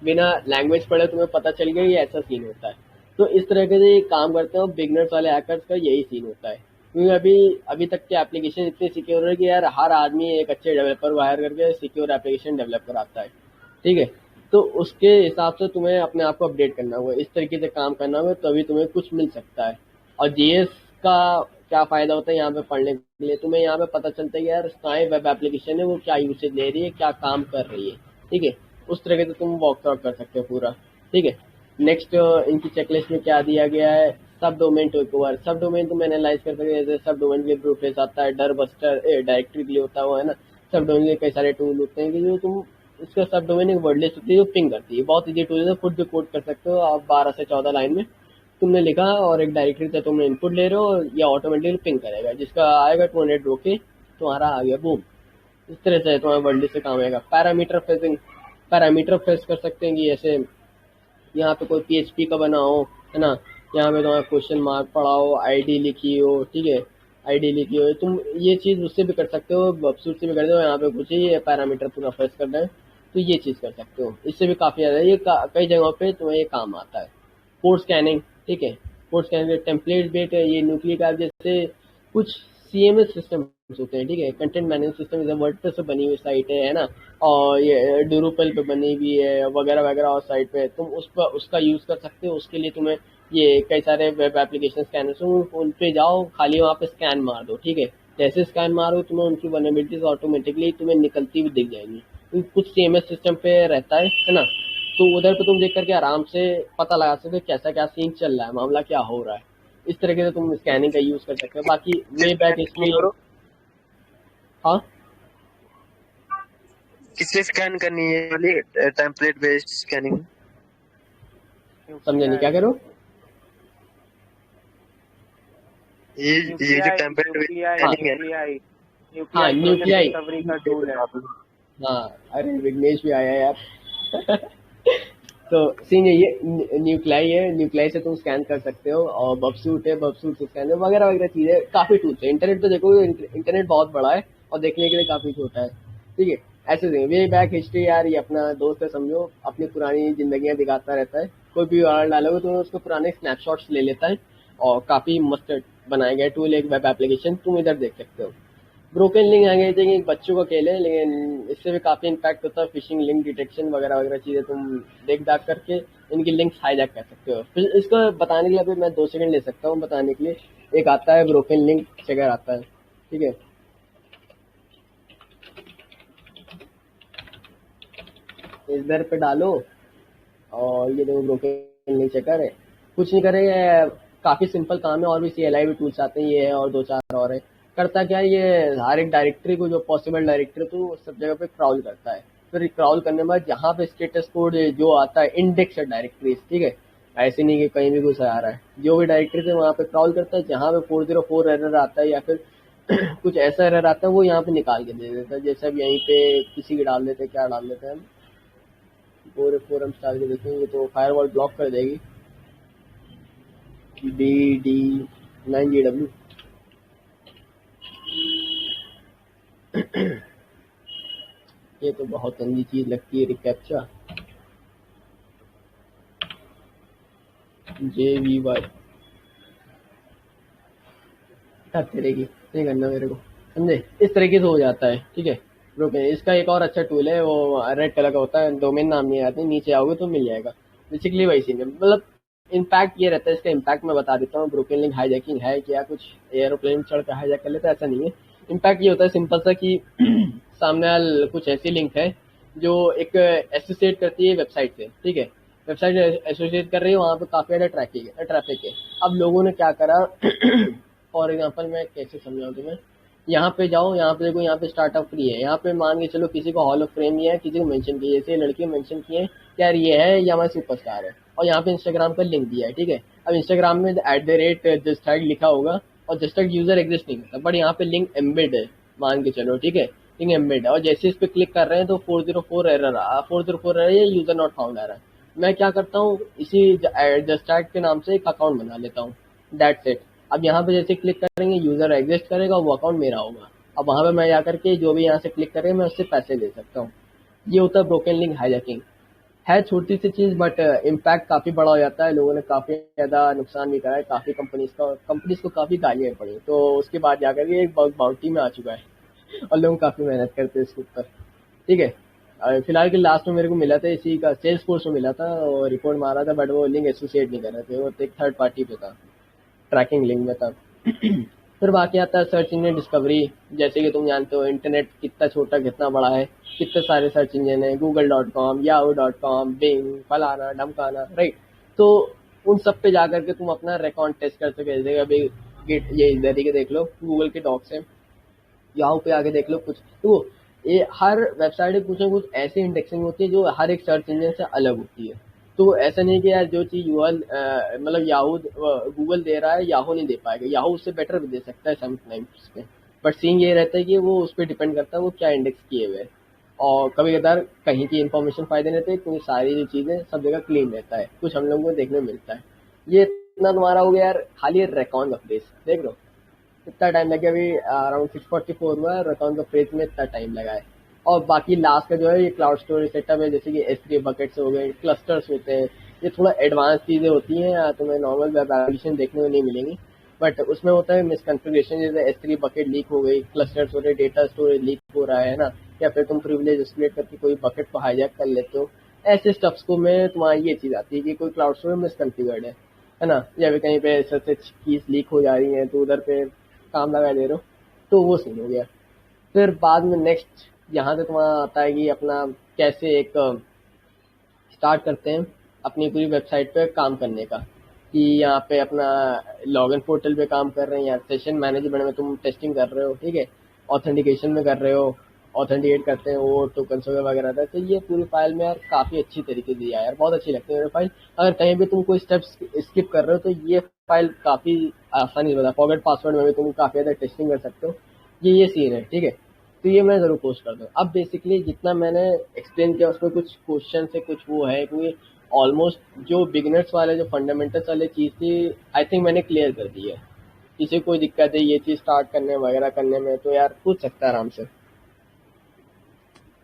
बिना लैंग्वेज पढ़े तुम्हें पता चल गया ये ऐसा सीन होता है। तो इस तरह के ये काम करते हैं, बिगनर्स वाले हैकर्स का यही सीन होता है। क्योंकि अभी तक के एप्लीकेशन इतने सिक्योर है कि यार हर आदमी एक अच्छे डेवलपर को हायर करके सिक्योर एप्लीकेशन डेवलप कराता है, ठीक है। तो उसके हिसाब से तुम्हें अपने आप को अपडेट करना होगा, इस तरीके से काम करना होगा, तभी तुम्हें कुछ मिल सकता है। और JS का क्या फ़ायदा होता है यहाँ पे पढ़ने के लिए, तुम्हें यहाँ पे पता चलता है कि यार स्काई वेब एप्लीकेशन है वो क्या यूसेज ले रही है, क्या काम कर रही है, ठीक है। उस तरीके से तुम वॉकआउट कर सकते हो पूरा, ठीक है। नेक्स्ट इनकी चेकलिस्ट में क्या दिया गया है, सब डोमेन टेक ओवर। सब डोमेन तुम एनालाइज कर सकते हो, जैसे सब डोमेन के लिए प्रूफेस आता है, डर बस्टर डायरेक्टरी के लिए होता हुआ है ना। सब डोमेन के कई सारे टूल होते हैं कि जो तुम इसका सब डोमेन एक वर्ड लिस्ट होती है जो पिंग करती है, बहुत ईजी टूल है, खुद भी कोड कर सकते हो आप। 12 से 14 लाइन में तुमने लिखा और एक डायरेक्टरी से तुमने इनपुट ले रहे हो, या ऑटोमेटिकली पिंग करेगा, जिसका आएगा 200 रोके तुम्हारा आ गया, बूम। इस तरह से तुम्हारा वर्ड लिस्ट से काम आएगा। पैरामीटर फेस कर सकते हैं कि ऐसे यहाँ पे कोई PHP का बना हो, है ना, यहाँ पे तुम्हारा क्वेश्चन मार्क पड़ा हो, आईडी लिखी हो, ठीक है, आईडी लिखी हो, तुम ये चीज़ उससे भी कर सकते हो, वेबसूट से भी कर दो। यहाँ पे कुछ ये पैरामीटर पूरा फेस करना है तो ये चीज़ कर सकते हो, इससे भी काफ़ी ज़्यादा ये कई जगहों पे तुम्हें ये काम आता है। कोड स्कैनिंग, ठीक है, कोड स्कैनिंग टेम्पलेट बेट, ये न्यूक्लिक ऐप जैसे कुछ CMS सिस्टम होते हैं, ठीक है, कंटेंट मैनेजमेंट सिस्टम, जैसे वर्डप्रेस से बनी हुई साइट है ना, और ये ड्यूरुपल पे बनी हुई है वगैरह वगैरह, और साइट पे तुम उस पर उसका यूज़ कर सकते हो। उसके लिए तुम्हें ये कई सारे वेब एप्लीकेशन स्कैनर्स उन पे जाओ, खाली वहाँ पे स्कैन मार दो, ठीक है। जैसे स्कैन मारो तुम्हें उनकी वल्नरेबिलिटीज ऑटोमेटिकली तुम्हें निकलती हुई दिख जाएंगी, क्योंकि कुछ CMS सिस्टम पे रहता है ना। तो उधर पे तुम देख करके आराम से पता लगा सकते हो कैसा क्या सीन चल रहा है, मामला क्या हो रहा है। इस तरीके से तुम स्कैनिंग का यूज़ कर सकते हो। बाकी वे बैक इसमें, हाँ किससे स्कैन करनी है वाली टेम्पलेट बेस्ड स्कैनिंग? समझे नहीं, क्या करो? ये जो टेम्पलेट बेस्ड स्कैनिंग है, हाँ न्यूक्लियाई रिकवरी का टूल है। हाँ, अरे विघ्नेश भी आया यार। तो सीन ये न्यूक्लाई है, न्यूक्लाई से तुम स्कैन कर सकते हो, और बबसूट है, बबसूट से स्कैन वगैरह वगैरह चीज़ें, काफ़ी टूल्स है। इंटरनेट तो देखो, इंटरनेट बहुत बड़ा है और देखने के लिए काफ़ी छोटा है, ठीक है। ऐसे वे बैक हिस्ट्री यार, ये अपना दोस्त है समझो, अपनी पुरानी जिंदगियां दिखाता रहता है। कोई भी उदाहरण डालोगे तो उसको पुराने स्नैपशॉट्स ले लेता है, और काफ़ी मस्त बनाया गया टूल, एक वेब एप्लीकेशन तुम इधर देख सकते हो। ब्रोकन लिंक आगे चाहिए बच्चों का खेल है, लेकिन इससे भी काफ़ी इम्पैक्ट होता है। फिशिंग लिंक डिटेक्शन वगैरह वगैरह चीज़ें तुम देख दाख करके इनकी लिंक्स हाईजैक कर सकते हो। फिर इसको बताने के लिए अभी मैं 2 सेकंड ले सकता हूँ बताने के लिए। एक आता है ब्रोकन लिंक चेकर आता है, ठीक है। इधर पे डालो और ये देखो ब्रोकन लिंक चेकर है, कुछ नहीं करेंगे, काफ़ी सिंपल काम है। और भी CLI भी टूल्स आते हैं, ये है और 2-4 और है, करता क्या है, ये हर एक डायरेक्टरी को, जो पॉसिबल डायरेक्टरी तो सब जगह पे क्राउल करता है। फिर क्राउल करने के बाद जहाँ पे स्टेटस कोड जो आता है इंडेक्स डायरेक्टरीज, ठीक है, ऐसे नहीं कि कहीं भी कुछ आ रहा है, जो भी डायरेक्टरी है वहाँ पे क्राउल करता है, जहाँ पे 404 एरर आता है या फिर कुछ ऐसा एरर आता है वो यहाँ पे निकाल के दे देता है। जैसे अब यहीं पे किसी की डाल देते हैं, क्या डाल देते हैं हम, पूरे फोरम स्टार के देखेंगे तो फायरवॉल ब्लॉक कर देगी, BD9GW। ये तो बहुत गंदी चीज लगती है, रिकैप्चा JVY करेगी, नहीं करना मेरे को, समझे। इस तरीके से हो जाता है, ठीक है। रुके, इसका एक और अच्छा टूल है, वो रेड कलर का होता है, डोमेन नाम नहीं आते, नीचे आओगे तो मिल जाएगा। बेसिकली वैसे ही मतलब इम्पैक्ट ये रहता है, इसका इम्पैक्ट मैं बता देता हूँ। ब्रोकन लिंक हाईजैकिंग है क्या, कुछ एयरप्लेन चढ़ कर हाईजैक कर लेता है, ऐसा नहीं है। इम्पैक्ट ये होता है सिंपल सा कि सामने वाला कुछ ऐसी लिंक है जो एक एसोसिएट करती है वेबसाइट से, ठीक है, वेबसाइट एसोसिएट कर रही है, वहाँ पे काफी ज्यादा ट्रैफिक है। अब लोगों ने क्या करा फॉर एग्जाम्पल मैं कैसे समझाऊँ तुम्हें, यहाँ पे जाओ, यहाँ पे देखो, यहाँ पे स्टार्टअप फ्री है, यहाँ पे मान के चलो किसी को हॉल ऑफ फेम किया है, किसी को मेंशन किया, जैसे लड़की मेंशन किए हैं यार ये है या हमारा सुपरस्टार है, और यहाँ पे इंस्टाग्राम का लिंक दिया है, ठीक है। अब इंस्टाग्राम में @justag लिखा होगा और जस्टैग यूजर एग्जिस्ट नहीं करता, बट यहाँ पे लिंक एम्बेड है, मान के चलो, ठीक है, लिंक एम्बेड है, और जैसे इस पे क्लिक कर रहे हैं तो 404 एरर है, यूजर नॉट फाउंड आ रहा है। मैं क्या करता हूँ, इसी जस्टैग के नाम से एक अकाउंट बना लेता हूँ, दैट्स इट। अब यहाँ पे जैसे क्लिक करेंगे यूजर एग्जिस्ट करेगा, वो अकाउंट मेरा होगा। अब वहां पे मैं जाकर के जो भी यहाँ से क्लिक करें मैं उससे पैसे ले सकता हूँ। ये होता है ब्रोकन लिंक हाईजैकिंग। है छोटी सी चीज बट इम्पैक्ट काफी बड़ा हो जाता है। लोगों ने काफी ज्यादा नुकसान भी करा है, काफी कंपनीज को काफी गालियां पड़ी, तो उसके बाद जाकर के एक बग बाउंटी में आ चुका है और लोग काफी मेहनत करते हैं इसके ऊपर, ठीक है। फिलहाल के लास्ट में मेरे को मिला था इसी का, सेल्स फोर्स में मिला था और रिपोर्ट मारा था, बट वो लिंक एसोसिएट नहीं कर रहे थे, वो एक थर्ड पार्टी पे था, ट्रैकिंग लिंक में था। फिर बाकी आता है सर्च इंजन डिस्कवरी। जैसे कि तुम जानते हो इंटरनेट कितना छोटा कितना बड़ा है, कितने सारे सर्च इंजन है, google.com, yahoo.com, बिंग, फलाना ढमकाना, राइट। तो उन सब पे जाकर के तुम अपना रिकॉर्ड टेस्ट कर सके। जैसे अभी गिट, ये इधर ही के देख लो, गूगल के डॉक्स है, याहू पे आके देख लो कुछ, तो ये हर वेबसाइट में कुछ ना कुछ ऐसी इंडेक्सिंग होती है जो हर एक सर्च इंजन से अलग होती है। तो ऐसा नहीं कि यार जो चीज मतलब याहू गूगल दे रहा है याहू नहीं दे पाएगा, याहू उससे बेटर भी दे सकता है समटाइम्स पे, बट सीन ये रहता है कि वो उस पर डिपेंड करता है वो क्या इंडेक्स किए हुए है। और कभी कभार कहीं की इन्फॉर्मेशन फायदे रहते हैं, क्योंकि सारी जो चीजें सब जगह क्लीन रहता है, कुछ हम लोगों को देखने को मिलता है। ये इतना तुम्हारा हो गया यार, खाली रिकॉर्ड का फ्रेज देख लो इतना टाइम लगे, अभी अराउंड 644 हुआ है, रिकॉर्ड का फ्रेज में इतना टाइम लगा है। और बाकी लास्ट का जो है ये क्लाउड स्टोरेज सेटअप है, जैसे कि S3 बकेट्स हो गए, क्लस्टर्स होते हैं, ये थोड़ा एडवांस चीजें होती हैं, तुम्हें नॉर्मल वेब एप्लीकेशन देखने को नहीं मिलेंगी, बट उसमें होता है मिसकॉन्फ़िगरेशन, जैसे S3 बकेट लीक हो गई, क्लस्टर्स हो रहे, डेटा स्टोरेज लीक हो रहा है ना, या फिर तुम प्रिविलेज एस्केलेट करके कोई बकेट को हाईजैक कर लेते हो, ऐसे स्टफ्स को में तुम्हारी ये चीज आती है कि कोई क्लाउड स्टोरेज मिसकॉन्फ़िगर्ड है ना, या फिर कहीं पे सच कीज लीक हो जा रही है तो उधर पे काम लगा दे रहे हो, तो वो सीन हो गया। फिर बाद में नेक्स्ट यहाँ से तुम्हारा आता है कि अपना कैसे एक स्टार्ट करते हैं अपनी पूरी वेबसाइट पे काम करने का, कि यहाँ पे अपना लॉगिन पोर्टल पे काम कर रहे हैं या सेशन मैनेजमेंट में तुम टेस्टिंग कर रहे हो, ठीक है, ऑथेंटिकेशन में कर रहे हो, ऑथेंटिकेट करते हैं वो टोकन्स वगैरह था। तो ये पूरी फाइल में यार काफ़ी अच्छी तरीके से दिया है यार, बहुत अच्छी लगती है मेरे फाइल। अगर कहीं भी तुम कोई स्टेप्स स्किप कर रहे हो तो ये फाइल काफ़ी आसानी से बता, फॉरगेट पासवर्ड में भी तुम काफ़ी ज़्यादा टेस्टिंग कर सकते हो। ये सीन है, ठीक है, तो ये मैं ज़रूर पोस्ट कर दूँ। अब बेसिकली जितना मैंने एक्सप्लेन किया उसमें कुछ क्वेश्चन से कुछ वो है, क्योंकि ऑलमोस्ट जो बिगिनर्स वाले जो फंडामेंटल्स वाले चीज़ थी आई थिंक मैंने क्लियर कर दी है। किसी को कोई दिक्कत है ये चीज़ स्टार्ट करने वगैरह करने में तो यार पूछ सकता है आराम से।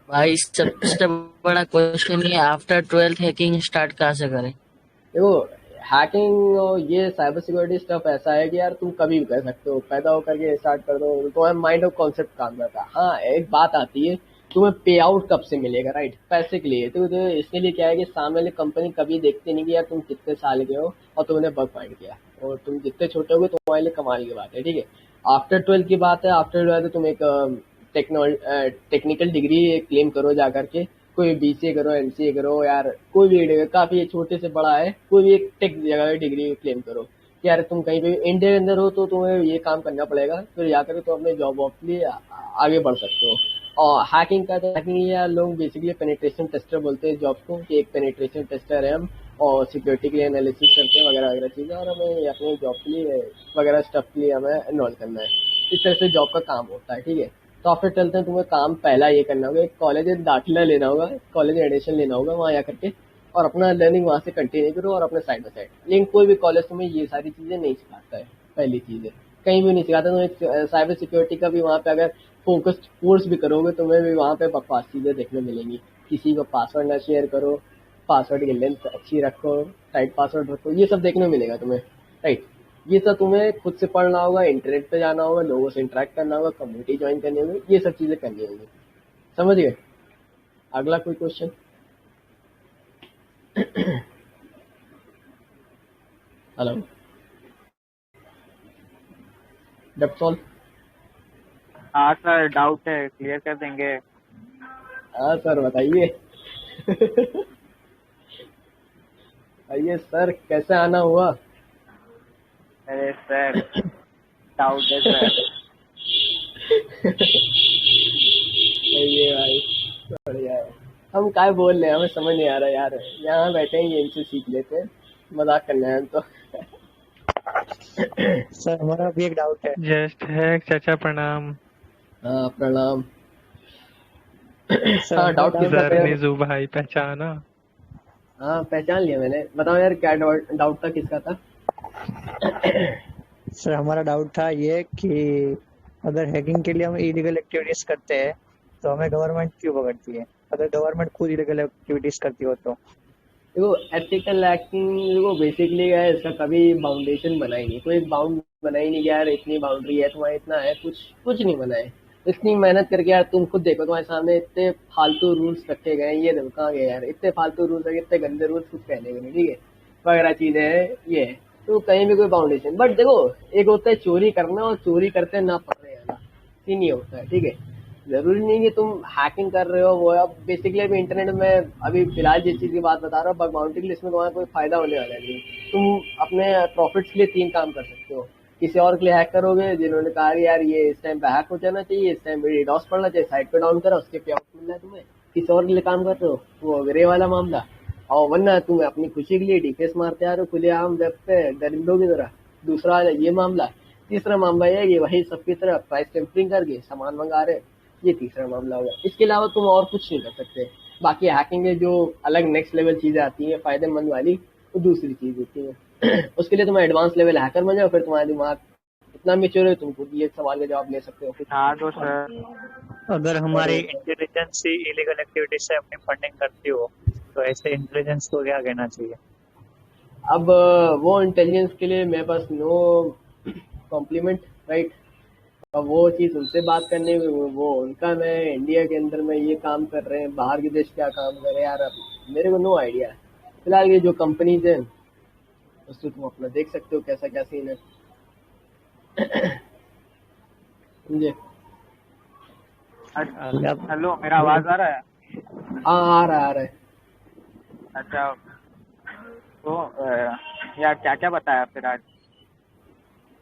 भाई सबसे बड़ा क्वेश्चन ये, आफ्टर 12th हैकिंग स्टार्ट कहाँ से करें? देखो हैकिंग और ये साइबर सिक्योरिटी स्टफ ऐसा है कि यार तुम कभी भी कर सकते हो, पैदा होकर के स्टार्ट कर दो, तुम्हारे माइंड ऑफ कॉन्सेप्ट काम करता है। हाँ एक बात आती है, तुम्हें पे आउट कब से मिलेगा, राइट, पैसे के लिए। तो इसके लिए क्या है कि सामने वाली कंपनी कभी देखती नहीं कि यार तुम कितने साल के हो और तुमने बग फाइंड किया, और तुम जितने छोटे हो तुम्हारे लिए कमाल की बात है, ठीक है। आफ्टर 12 की बात है, आफ्टर 12 तुम एक टेक्निकल डिग्री क्लेम करो जाकर के, कोई BCA करो, MCA करो, यार कोई भी डिग्री, काफी छोटे से बड़ा है, कोई भी एक टेक जगह डिग्री क्लेम करो। कि यार तुम कहीं पे इंडिया के अंदर हो तो तुम्हें ये काम करना पड़ेगा, फिर जाकर तुम अपने जॉब वॉब के लिए आगे बढ़ सकते हो। और हैकिंग का तो हैकिंग ये लोग बेसिकली पेनिट्रेशन टेस्टर बोलते हैं जॉब को, कि एक पेनिट्रेशन टेस्टर है हम, और सिक्योरिटी के लिए एनालिसिस करते हैं वगैरह वगैरह चीज़ें, और हमें अपने जॉब के लिए वगैरह स्टफ के लिए हमें इन्वॉल्व करना है। इस तरह से जॉब का काम होता है, ठीक है। तो फिर चलते हैं, तुम्हें काम पहला ये करना होगा, एक कॉलेज दाखिला लेना होगा, कॉलेज एडमिशन लेना होगा वहाँ जा करके, और अपना लर्निंग वहाँ से कंटिन्यू करो, और अपने साइड बाय साइड। लेकिन कोई भी कॉलेज तुम्हें ये सारी चीज़ें नहीं सिखाता है, पहली चीज़ है, कहीं भी नहीं सिखाता। तुम्हें साइबर सिक्योरिटी का भी वहाँ पे अगर फोकस्ड कोर्स भी करोगे, तुम्हें भी वहाँ पे बकवास चीज़ें देखने मिलेंगी। किसी को पासवर्ड ना शेयर करो, पासवर्ड की लेंथ अच्छी रखो, टाइट पासवर्ड रखो, ये सब देखने मिलेगा तुम्हें, राइट। ये सब तुम्हें खुद से पढ़ना होगा, इंटरनेट पे जाना होगा, लोगों से इंटरेक्ट करना होगा, कम्युनिटी ज्वाइन करनी होगी, ये सब चीज़ें करनी होंगी। समझ गए? अगला कोई क्वेश्चन? Hello, that's all. हाँ सर, डाउट है, क्लियर कर देंगे। हाँ सर बताइए। आइए सर, कैसे आना हुआ? अरे सर, डाउट है सर। ये भाई बढ़िया है। हम काय बोल रहे हैं, हमें समझ नहीं आ रहा यार, यहाँ बैठे हैं ये इनसे सीख लेते हैं, मजाक करना है हम तो। सर हमारा भी एक डाउट है। जस्ट है चाचा, प्रणाम। हाँ प्रणाम। सर हाँ हमारा डाउट किसका सर था? निजू भाई पहचाना? हाँ पहचान लिया मैंने। बताओ यार क्या डाउट था, किसका था? सर हमारा डाउट था ये कि अगर हैकिंग के लिए हम इलीगल एक्टिविटीज करते हैं तो हमें गवर्नमेंट क्यों पकड़ती है, अगर गवर्नमेंट खुद इलीगल एक्टिविटीज करती हो तो? देखो एथिकल एक्टिंग, देखो बेसिकली क्या है, इसका कभी बाउंडेशन बना ही नहीं, कोई बाउंड बना ही नहीं कि यार इतनी बाउंड्री है तुम्हारा, इतना है, कुछ नहीं बना है। इतनी मेहनत करके यार तुम खुद देखो, तुम्हारे सामने इतने फालतू रूल्स रखे गए हैं, ये देखो कहाँ गए यार, इतने फालतू रूल्स है, इतने गंदे रूल्स, कुछ कहने को नहीं, ठीक है, वगैरह चीजें हैं ये। तो कहीं भी कोई बाउंडेशन, बट देखो एक होता है चोरी करना, और चोरी करते ना पकड़े जाना, सीन ये होता है, ठीक है। जरूरी नहीं कि तुम हैकिंग कर रहे हो, वो अब बेसिकली अभी इंटरनेट में अभी फिलहाल जिस चीज की बात बता रहा हूँ, बग बाउंटी के लिए, इसमें तुम्हारा कोई फायदा होने वाला नहीं। तुम अपने प्रॉफिट्स के लिए 3 काम कर सकते हो। किसी और के लिए हैक करोगे, जिन्होंने कहा यार ये इस टाइम पे हैक हो जाना चाहिए, इस टाइम पे डॉस पड़ना चाहिए, साइट पे डाउन करा, उसके पे आउट मिलना है तुम्हें, किसी और के लिए काम कर रहे हो, वो ग्रे वाला मामला। और वरना तुम अपनी खुशी के लिए डीपीएस मारते आ रहे हो खुलेआम वेब पे दरिंदों की तरह, दूसरा ये मामला। तीसरा मामला ये है कि वही सबकी तरह प्राइस टेम्परिंग करके सामान मंगा रहे, ये तीसरा मामला होगा। इसके अलावा तुम और कुछ नहीं कर सकते। बाकी हैकिंग में जो अलग नेक्स्ट लेवल चीजें आती हैं फायदेमंद वाली, वो दूसरी चीज होती है। उसके लिए तुम एडवांस लेवल हैकर बन जाओ, फिर तुम्हारा दिमाग इतना मेच्योर है, तुम खुद ये सवाल का जवाब ले सकते हो। हाँ तो सर, अगर हमारी इंटेलिजेंस ही इलीगल एक्टिविटीज से अपनी फंडिंग करती हो तो ऐसे इंटेलिजेंस को क्या कहना चाहिए? अब वो इंटेलिजेंस के लिए मेरे पास नो कॉम्प्लीमेंट, राइट। अब वो चीज़ उनसे बात करने में, वो उनका, मैं इंडिया के अंदर में ये काम कर रहे हैं, बाहर के देश क्या काम कर रहे हैं यार, अब मेरे को नो आइडिया है। फिलहाल ये जो कंपनीज हैं उससे तुम अपना देख सकते हो कैसा क्या सीन है। समझे? हेलो, मेरा आवाज आ रहा है? हाँ आ रहा है। अच्छा, तो यार क्या क्या बताया फिर आज?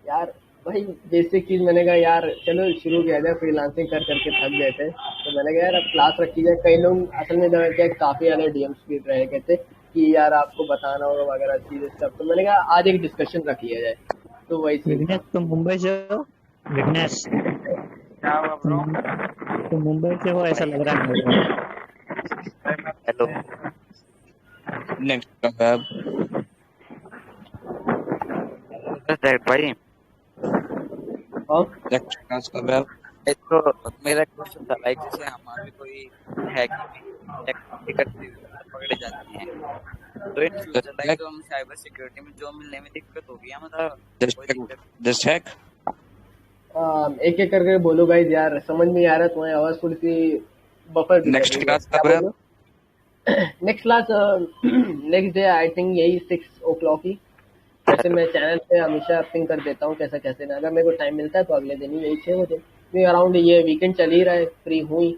यार भाई बेसिक चीज मैंने कहा यार चलो शुरू किया जाए, फ्रीलांसिंग कर करके थक गए थे, तो मैंने कहा यार अब क्लास रखी जाए। कई लोग असल में क्या काफी सारे डीएम्स भी रहे कहते कि यार आपको बताना होगा वगैरह चीजें सब, तो मैंने कहा आज एक डिस्कशन रख लिया जाए। तो वही चीज। विघ्नेश तुम मुंबई से हो? विघ्नेश क्या हुआ ब्रो? तुम मुंबई से हो ऐसा लग रहा है मेरे को। हेलो, नेक्स्ट वेब भाई, नेक्स्ट क्लास का वेब। तो मेरा क्वेश्चन था, लाइक जैसे हमारे कोई हैकिंग करते हुए पकड़े जाते हैं, तो इन फ्यूचर लाइक हम साइबर सिक्योरिटी में जॉब मिलने में दिक्कत होगी या मतलब जस्ट हैक? एक एक करके बोलो गाइस, यार समझ नहीं आ रहा, तुम्हारी आवाज थोड़ी सी बफर। नेक्स्ट क्लास का web, next class next day I think यही 6 o'clock ही। वैसे मैं चैनल पे हमेशा पिंग कर देता हूँ कैसा कैसे ना, अगर मेरे को टाइम मिलता है तो अगले दिन ही यही 6 बजे, नहीं अराउंड ये वीकेंड चल ही रहा है, फ्री हुई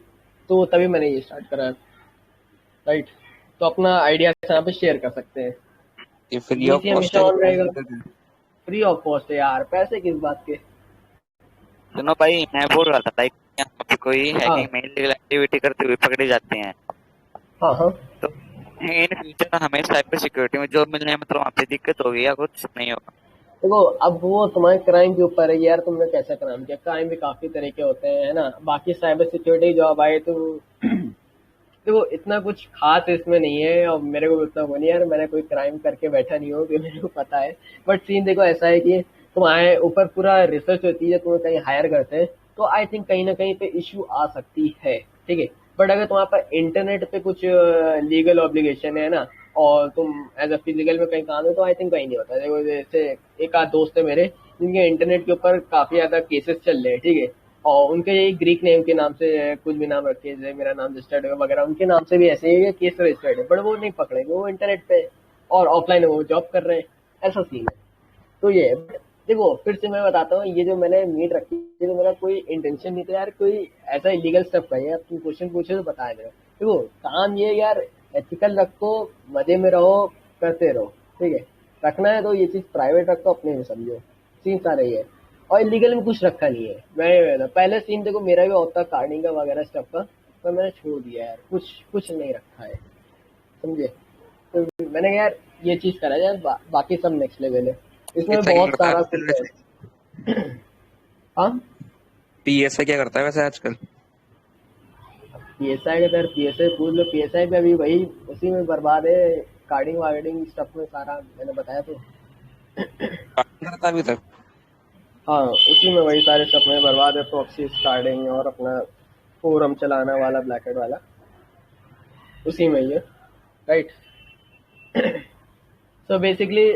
तो तभी मैंने ये स्टार्ट करा, राइट। तो अपना आइडिया यहाँ पे शेयर कर सकते हैं। ये फ्री ऑफ कॉस्ट हमेशा ऑन रहेगा। फ्री ऑफ कॉस्ट है यार, पैसे किस बात के। सुनो भाई, मैं बोल रहा था लाइक यहाँ पे कोई हाँ हैकिंग में इलीगल एक्टिविटी करते हुए पकड़े जाते हैं, हाँ हाँ। तो इन फ्यूचर हमें साइबर सिक्योरिटी में जॉब मिलने में मतलब वहाँ पे दिक्कत होगी या कुछ नहीं होगा? देखो अब वो तुम्हारे क्राइम के ऊपर है कि यार तुमने कैसा क्राइम किया। क्राइम भी काफी तरह के होते हैं, है ना। बाकी साइबर सिक्योरिटी जॉब आए तो देखो इतना कुछ खास इसमें नहीं है, और मेरे को भी उतना वो नहीं है यार, मैंने कोई क्राइम करके बैठा नहीं हूँ कि मेरे को पता है। बट सीन देखो ऐसा है कि तुम्हारे ऊपर पूरा रिसर्च होती है, तुम्हें कहीं हायर करते हैं तो आई थिंक कहीं ना कहीं पे इश्यू आ सकती है, ठीक है। बट अगर तुम्हारे पास इंटरनेट पे कुछ लीगल ऑब्लिगेशन है ना, और तुम एज अ फिजिकल में कहीं काम है, तो आई थिंक कहीं नहीं होता। देखो जैसे एक आध दोस्त है मेरे जिनके इंटरनेट के ऊपर काफी ज्यादा केसेस चल रहे हैं, ठीक है। और उनके यही ग्रीक नेम के नाम से कुछ भी नाम रखे, जैसे मेरा नाम रजिस्टर्ड है वगैरह, उनके नाम से भी ऐसे ही केस रजिस्टर्ड है, बट वो नहीं पकड़ेंगे, वो इंटरनेट पे और ऑफलाइन वो जॉब कर रहे हैं, ऐसा सीन है। तो ये है। देखो फिर से मैं बताता हूँ, ये जो मैंने मीट रखी है तो मेरा कोई इंटेंशन नहीं था यार कोई ऐसा इलीगल स्टेप का। यार तुम क्वेश्चन पूछे तो बताया मेरा। देखो काम ये यार एथिकल रखो, मजे में रहो, करते रहो, ठीक है। रखना है तो ये चीज प्राइवेट रखो, अपने में समझो, सीन सारा ही है। और इलीगल में कुछ रखा नहीं है। मैं पहले सीन देखो मेरा भी होता कार्डिंग का वगैरह स्टेप का, पर मैंने छोड़ दिया यार, कुछ कुछ नहीं रखा है, समझे। तो मैंने कहा यार ये चीज करा यार, बाकी सब नेक्स्ट लेवल है, इसमें पीएसआई क्या बहुत करता है सारा आजकल कुछ वैसे? है। हाँ पीएसआई क्या करता है वैसे आजकल? पीएसआई का दर पीएसआई पूछ लो, पीएसआई पे अभी वही उसी में बर्बाद है, कार्डिंग वार्डिंग स्टफ में सारा मैंने बताया तो। काम करता है अभी तक? हाँ उसी में वही सारे स्टफ में बर्बाद है, प्रॉक्सी कार्डिंग और अपना फोरम चलाना वाला ब्लैकेट वाला, उसी में ही है, राइट। सो बेसिकली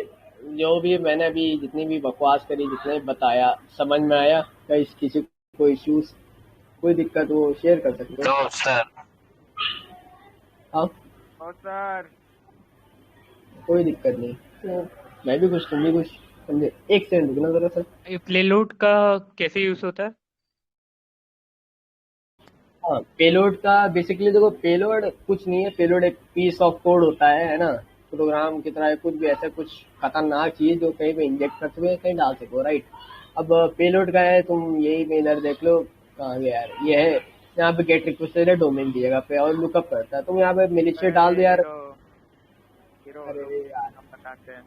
जो भी मैंने अभी जितनी भी बकवास करी, जितने भी बताया, समझ में आया? कहीं किसी को इश्यूज कोई दिक्कत वो शेयर कर सकते हो। No sir. हाँ और सर कोई दिक्कत नहीं, तो मैं भी कुछ तुम भी कुछ, समझे। एक सेकंड रुकना जरा सर। ये प्लेलोड का कैसे यूज होता है? हाँ पेलोड का बेसिकली देखो, पेलोड कुछ नहीं है, पेलोड एक पीस ऑफ कोड होता है ना। प्रोग्राम की तरह कुछ भी ऐसा कुछ खतरनाक चीज जो कहीं पे इंजेक्ट कर सको, कहीं डाल सको, राइट। अब पेलोड का है, तुम यही में इधर देख लो, कहाँ गया यार, ये है यहाँ पे गेट रिक्वेस्ट है डोमेन की जगह पे, और लुकअप करता है, तुम यहाँ पे मिलिशिया डाल दो यार। हीरो अरे यार हम बताते हैं।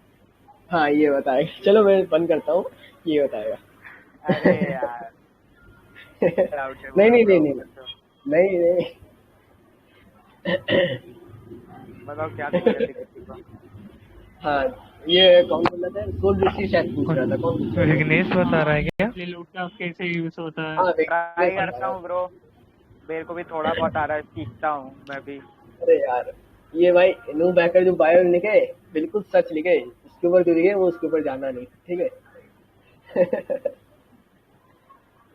हाँ ये बताएगा, चलो मैं बंद करता हूँ, ये बताएगा। अरे यार डाउट है नहीं बोलो नहीं ब्रो, नहीं नहीं नहीं नहीं। बताओ क्या दिक्कत है किसी को। हाँ ये कौन बोल रहा था, सोल ऋषि शायद पूछ रहा था, कौन पूछ रहा था? विघ्नेश बता रहा है क्या प्लेलोड का कैसे यूज होता है? हाँ ट्राई विघ्नेश करता हूँ ब्रो, मेरे को भी थोड़ा बहुत आ रहा है, सीखता हूँ मैं भी। अरे यार ये भाई नू बैकर जो बायो लिखे बिल्कुल सच लिखे, इसके ऊपर जो लिखे वो उसके ऊपर जाना नहीं, ठीक है।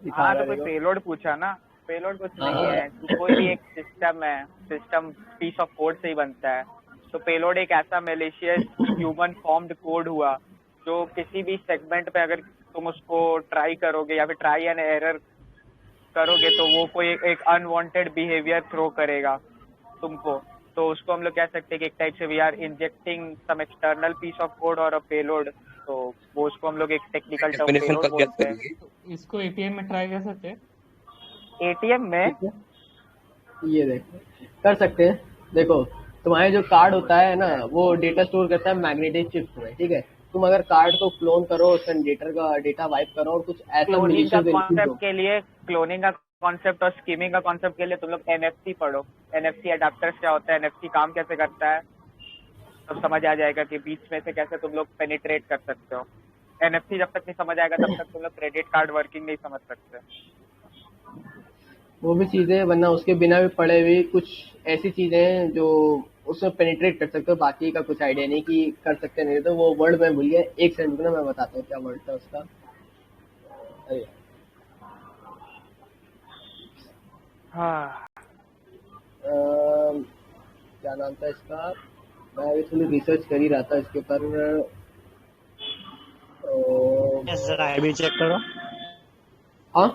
दिखा हाँ रहा तो कोई देखो। पेलोड पूछा ना, पेलोड कुछ हाँ नहीं हाँ है, कोई भी एक सिस्टम है, सिस्टम पीस ऑफ कोड से ही बनता है। तो पेलोड एक ऐसा मेलिशियस ह्यूमन फॉर्म्ड कोड हुआ जो किसी भी सेगमेंट पे अगर तुम उसको ट्राई करोगे या फिर ट्राई एंड एरर करोगे तो वो कोई एक अनवांटेड बिहेवियर थ्रो करेगा तुमको। तो उसको हम लोग कह सकते हैं कि एक टाइप से we are injecting some external piece of code और अ पेलोड, तो वो उसको हम लोग एक टेक्निकल टर्म डेफिनेशन पेलोड कल याद बोलते हैं। करिए। इसको एटीएम में ट्राई कर सकते हैं? एटीएम में ठीक है, ये देखो कर सकते हैं। देखो तुम्हारे जो कार्ड होता है ना, वो डेटा स्टोर करता है मैग्नेटिक चिप्स में, ठीक है। तुम अगर कार्ड को क्लोन करो, उसका डेटा वाइप करो और कुछ ऐसा क्लोनिंग का मिलिशियस इनपुट दो। कॉन्सेप्ट के लिए, क्लोनिंग का कॉन्सेप्ट और स्कीमिंग का कॉन्सेप्ट के लिए तुम लोग एनएफसी पढ़ो। एनएफसी अडाप्टर्स क्या होता है, एनएफसी काम कैसे करता है, तब समझ आ जाएगा कि बीच में से कैसे तुम लोग पेनिट्रेट कर सकते हो। एनएफसी जब तक नहीं समझ आएगा तब तक तुम लोग क्रेडिट कार्ड वर्किंग नहीं समझ सकते। वो भी चीजें, वरना उसके बिना भी पढ़े हुए कुछ ऐसी चीजें हैं जो उसमें पेनिट्रेट कर सकते हो, बाकी का कुछ आइडिया नहीं कि कर सकते नहीं। तो वो वर्ड मैं भूल गया, एक सेकंड ना मैं बताता हूँ क्या वर्ड था उसका। अरे हाँ क्या नाम था इसका, मैं अभी थोड़ी रिसर्च कर ही रहा था इसके ऊपर। जरा आईडी चेक करो। हाँ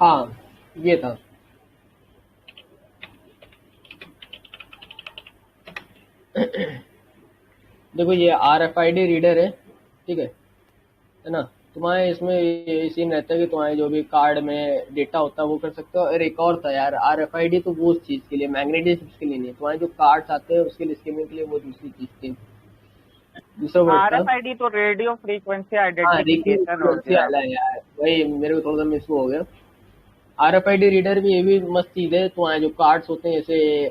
हाँ ये था। देखो ये RFID रीडर है, ठीक है ना। तुम्हारे इसमें ये सीन रहता है कि तुम्हारे जो भी कार्ड में डेटा होता है वो कर सकते हो। और एक और था यार, RFID तो वो उस चीज़ के लिए, मैग्नेटिक के लिए नहीं, तुम्हारे जो कार्ड्स आते हैं उसके लिए, स्कैनिंग के लिए, वो दूसरी चीज़ थी, दूसरा वर्ड था। RFID तो रेडियो फ्रीक्वेंसी हाँ, आइडेंटिफिकेशन हो रिक्वेस्ट गया। वाला है यार, वही मेरे को थोड़ा सा मिस हो गया। RFID रीडर भी ये भी मस्त चीज है। तुम्हारे जो कार्ड्स होते हैं जैसे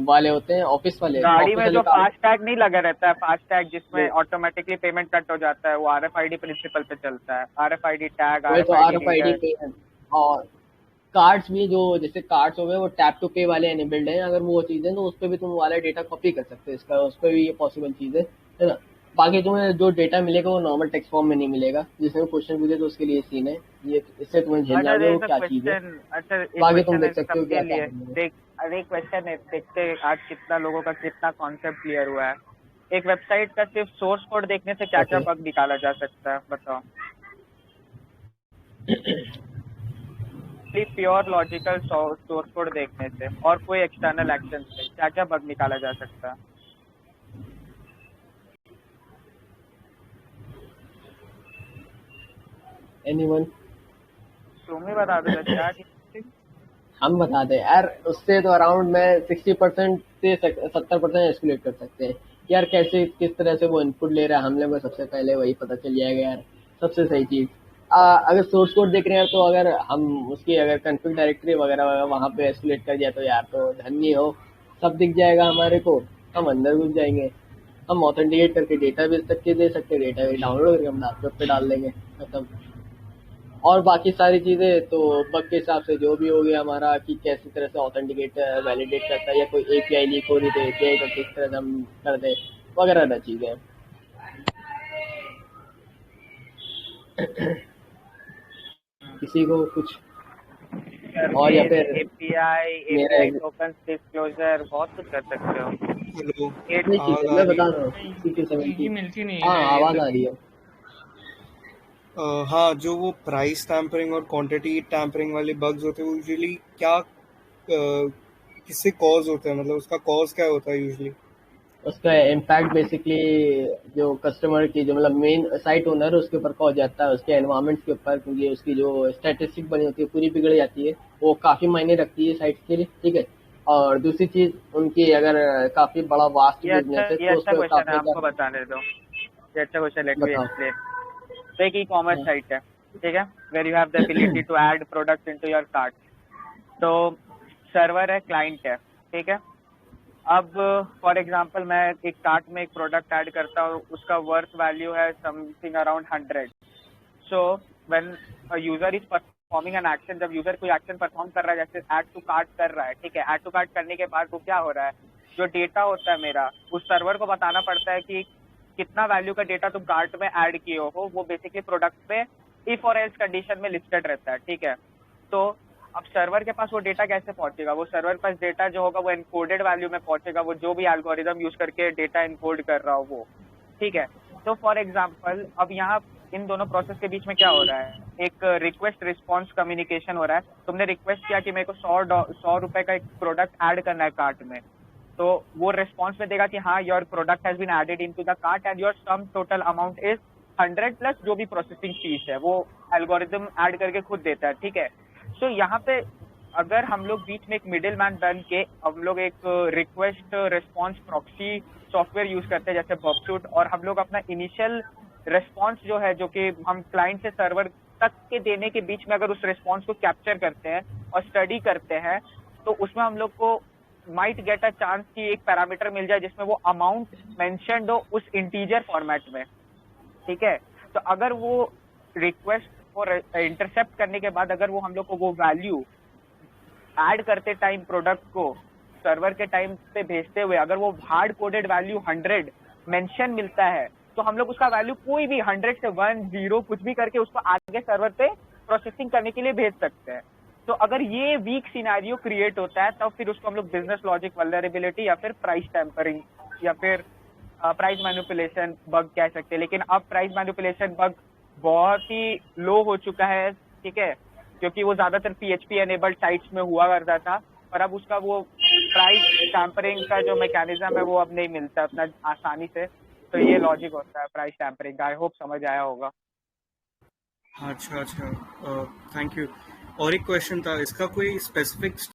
वाले होते हैं, ऑफिस वाले, गाड़ी ऑफिस में वाले जो कार्ड। फास्ट टैग नहीं लगा रहता है, फास्ट टैग जिसमें ऑटोमेटिकली पेमेंट कट हो जाता है, वो RFID प्रिंसिपल पे चलता है। RFID टैग, वही तो RFID RFID रीडर। पे। और कार्ड्स भी, जो जैसे कार्ड्स हो गए वो टैप टू पे वाले एनेबल्ड हैं, अगर वो चीज़ है तो उस पर भी तुम वाला डेटा कॉपी कर सकते हो इसका, उस पर भी ये पॉसिबल चीज़ है ना। बाकी तुम्हें जो डेटा मिलेगा वो नॉर्मल टेक्स्ट फॉर्म में नहीं मिलेगा, जिसमें क्वेश्चन पूछे तो उसके लिए सीन है ये, इससे तुम्हें झेलना अच्छा, होगा वो एक क्या चीज़ है। क्वेश्चन, अच्छा एक बाकी तुम क्वेश्चन है देख सकते हो सबके क्या लिए। क्या देख, अरे क्वेश्चन है, देखते हैं आज कितना लोगों का कितना कॉन्सेप्ट क्लियर हुआ है। एक वेबसाइट का सिर्फ सोर्स कोड देखने से क्या क्या ओके। बग निकाला जा सकता है, बताओ। प्योर लॉजिकल सोर्स कोड देखने से और कोई एक्सटर्नल एक्शन से क्या क्या बग निकाला जा सकता है? एनीवन? तुम ही बता दो क्या। हम बता दें यार, उससे तो अराउंड मैं 60% से 70% एस्कुलेट कर सकते हैं यार। कैसे, किस तरह से वो इनपुट ले रहा है, हम लोग को सबसे पहले वही पता चल जाएगा यार, सबसे सही चीज़। अगर सोर्स कोड देख रहे हैं तो अगर हम उसकी अगर कॉन्फ़िग डायरेक्टरी वगैरह वहाँ पे एस्कुलेट कर दिया तो यार तो धन्य हो, सब दिख जाएगा हमारे को, हम अंदर घुस जाएंगे, हम ऑथेंटिकेट करके डेटा बेस तक के दे सकते हैं, डेटा बेस डाउनलोड करके हम लैपटॉप पे डाल देंगे, खत्म। और बाकी सारी चीज़ें तो बग के हिसाब से जो भी हो गया हमारा, कि कैसी तरह से ऑथेंटिकेट वैलिडेट करता है, या कोई API लीक हो रही तो API का किस तरह से हम कर दें, वगैरह ना चीज़ें। किसी को कुछ और, या फिर मेरा API टोकन डिस्क्लोजर, बहुत कुछ कर सकते हो। हेलो, नहीं आवाज चीज़ें आ मैं रही बता है? रहा हूँ, की 70 मिलती नहीं हाँ है ये आवाज़ आ सब। रही है। हाँ, जो वो प्राइस टैम्परिंग और क्वांटिटी टैम्परिंग वाले बग्स होते हैं वो यूजुअली क्या किससे कॉज होते हैं, मतलब उसका कॉज क्या होता है यूजुअली? उसका इम्पैक्ट बेसिकली जो कस्टमर की, जो मतलब मेन साइट ओनर है उसके ऊपर हो जाता है, उसके एनवायरनमेंट के ऊपर, क्योंकि उसकी जो स्टैटिस्टिक बनी होती है पूरी बिगड़ जाती है, वो काफ़ी मायने रखती है साइट के लिए, ठीक है। और दूसरी चीज़, उनकी अगर काफ़ी बड़ा वास्ट ये बिजनेस है अच्छा तो उसको क्वेश्चन है, काफ़ी आपको ज़्यादा। बताने दो। ये अच्छा क्वेश्चन, लेट मी बताओ। एक्सप्लेन। तो एक ई-कॉमर्स हाँ। साइट है, ठीक है, where you have the ability to add products into your cart. तो सर्वर है, क्लाइंट है, ठीक है। अब फॉर एग्जांपल मैं एक कार्ट में एक प्रोडक्ट ऐड करता हूँ, उसका वर्थ वैल्यू है something around 100। So when a user is performing an action, जब यूजर कोई एक्शन परफॉर्म कर रहा है, जैसे ऐड टू कार्ट कर रहा है, ठीक है, ऐड टू कार्ट करने के बाद वो क्या हो रहा है, जो डेटा होता है मेरा, उस सर्वर को बताना पड़ता है कि कितना वैल्यू का डेटा तुम कार्ट में ऐड किए हो, वो बेसिकली प्रोडक्ट पे इफ और एल्स कंडीशन में लिस्टेड रहता है, ठीक है। तो अब सर्वर के पास वो डेटा कैसे पहुंचेगा, वो सर्वर पास डेटा जो होगा वो एनकोडेड वैल्यू में पहुंचेगा, वो जो भी एल्गोरिदम यूज करके डेटा एनकोड कर रहा हो वो, ठीक है। तो फॉर एग्जांपल अब यहाँ इन दोनों प्रोसेस के बीच में क्या हो रहा है, एक रिक्वेस्ट रिस्पॉन्स कम्युनिकेशन हो रहा है। तुमने रिक्वेस्ट किया कि मेरे को 100 रुपए का एक प्रोडक्ट ऐड करना है कार्ट में, तो वो रिस्पॉन्स में देगा कि हाँ your product has been added into the cart and your sum total amount is 100 plus जो भी प्रोसेसिंग फीस है, वो एल्गोरिदम ऐड करके खुद देता है, ठीक है। सो यहाँ पे अगर हम लोग बीच में एक मिडिल मैन बन के हम लोग एक request response proxy software use करते हैं जैसे बबसूट, और हम लोग अपना इनिशियल रिस्पॉन्स जो है, जो कि हम क्लाइंट से सर्वर तक के देने के बीच में अगर उस रिस्पॉन्स को कैप्चर करते हैं और स्टडी करते हैं, तो उसमें हम लोग को माइट गेट अ चांस कि एक पैरामीटर मिल जाए जिसमें वो अमाउंट मेंशन्ड हो उस इंटीजर फॉर्मेट में, ठीक है। तो अगर वो रिक्वेस्ट को इंटरसेप्ट करने के बाद अगर वो हम लोग को वो वैल्यू ऐड करते टाइम प्रोडक्ट को सर्वर के टाइम पे भेजते हुए अगर वो हार्ड कोडेड वैल्यू 100 मेंशन मिलता है, तो हम लोग उसका वैल्यू कोई भी 100 से 1 0 कुछ भी करके उसको आगे सर्वर पे प्रोसेसिंग करने के लिए भेज सकते हैं। तो अगर ये वीक सिनेरियो क्रिएट होता है तब फिर उसको हम लोग बिजनेस लॉजिक वल्नरेबिलिटी या फिर प्राइस टेम्परिंग या फिर प्राइस मैनिपुलेशन बग कह सकते हैं। लेकिन अब प्राइस मैनिपुलेशन बग बहुत ही लो हो चुका है, ठीक है, क्योंकि वो ज्यादातर PHP एनेबल्ड साइट्स में हुआ करता था, और अब उसका वो प्राइस टैम्परिंग का जो मैकेनिज्म है वो अब नहीं मिलता उतना आसानी से। तो ये लॉजिक होता है प्राइस टैम्परिंग का। आई होप समझ आया होगा। अच्छा अच्छा, थैंक यू। और एक क्वेश्चन था, इसका कोई स्पेसिफिक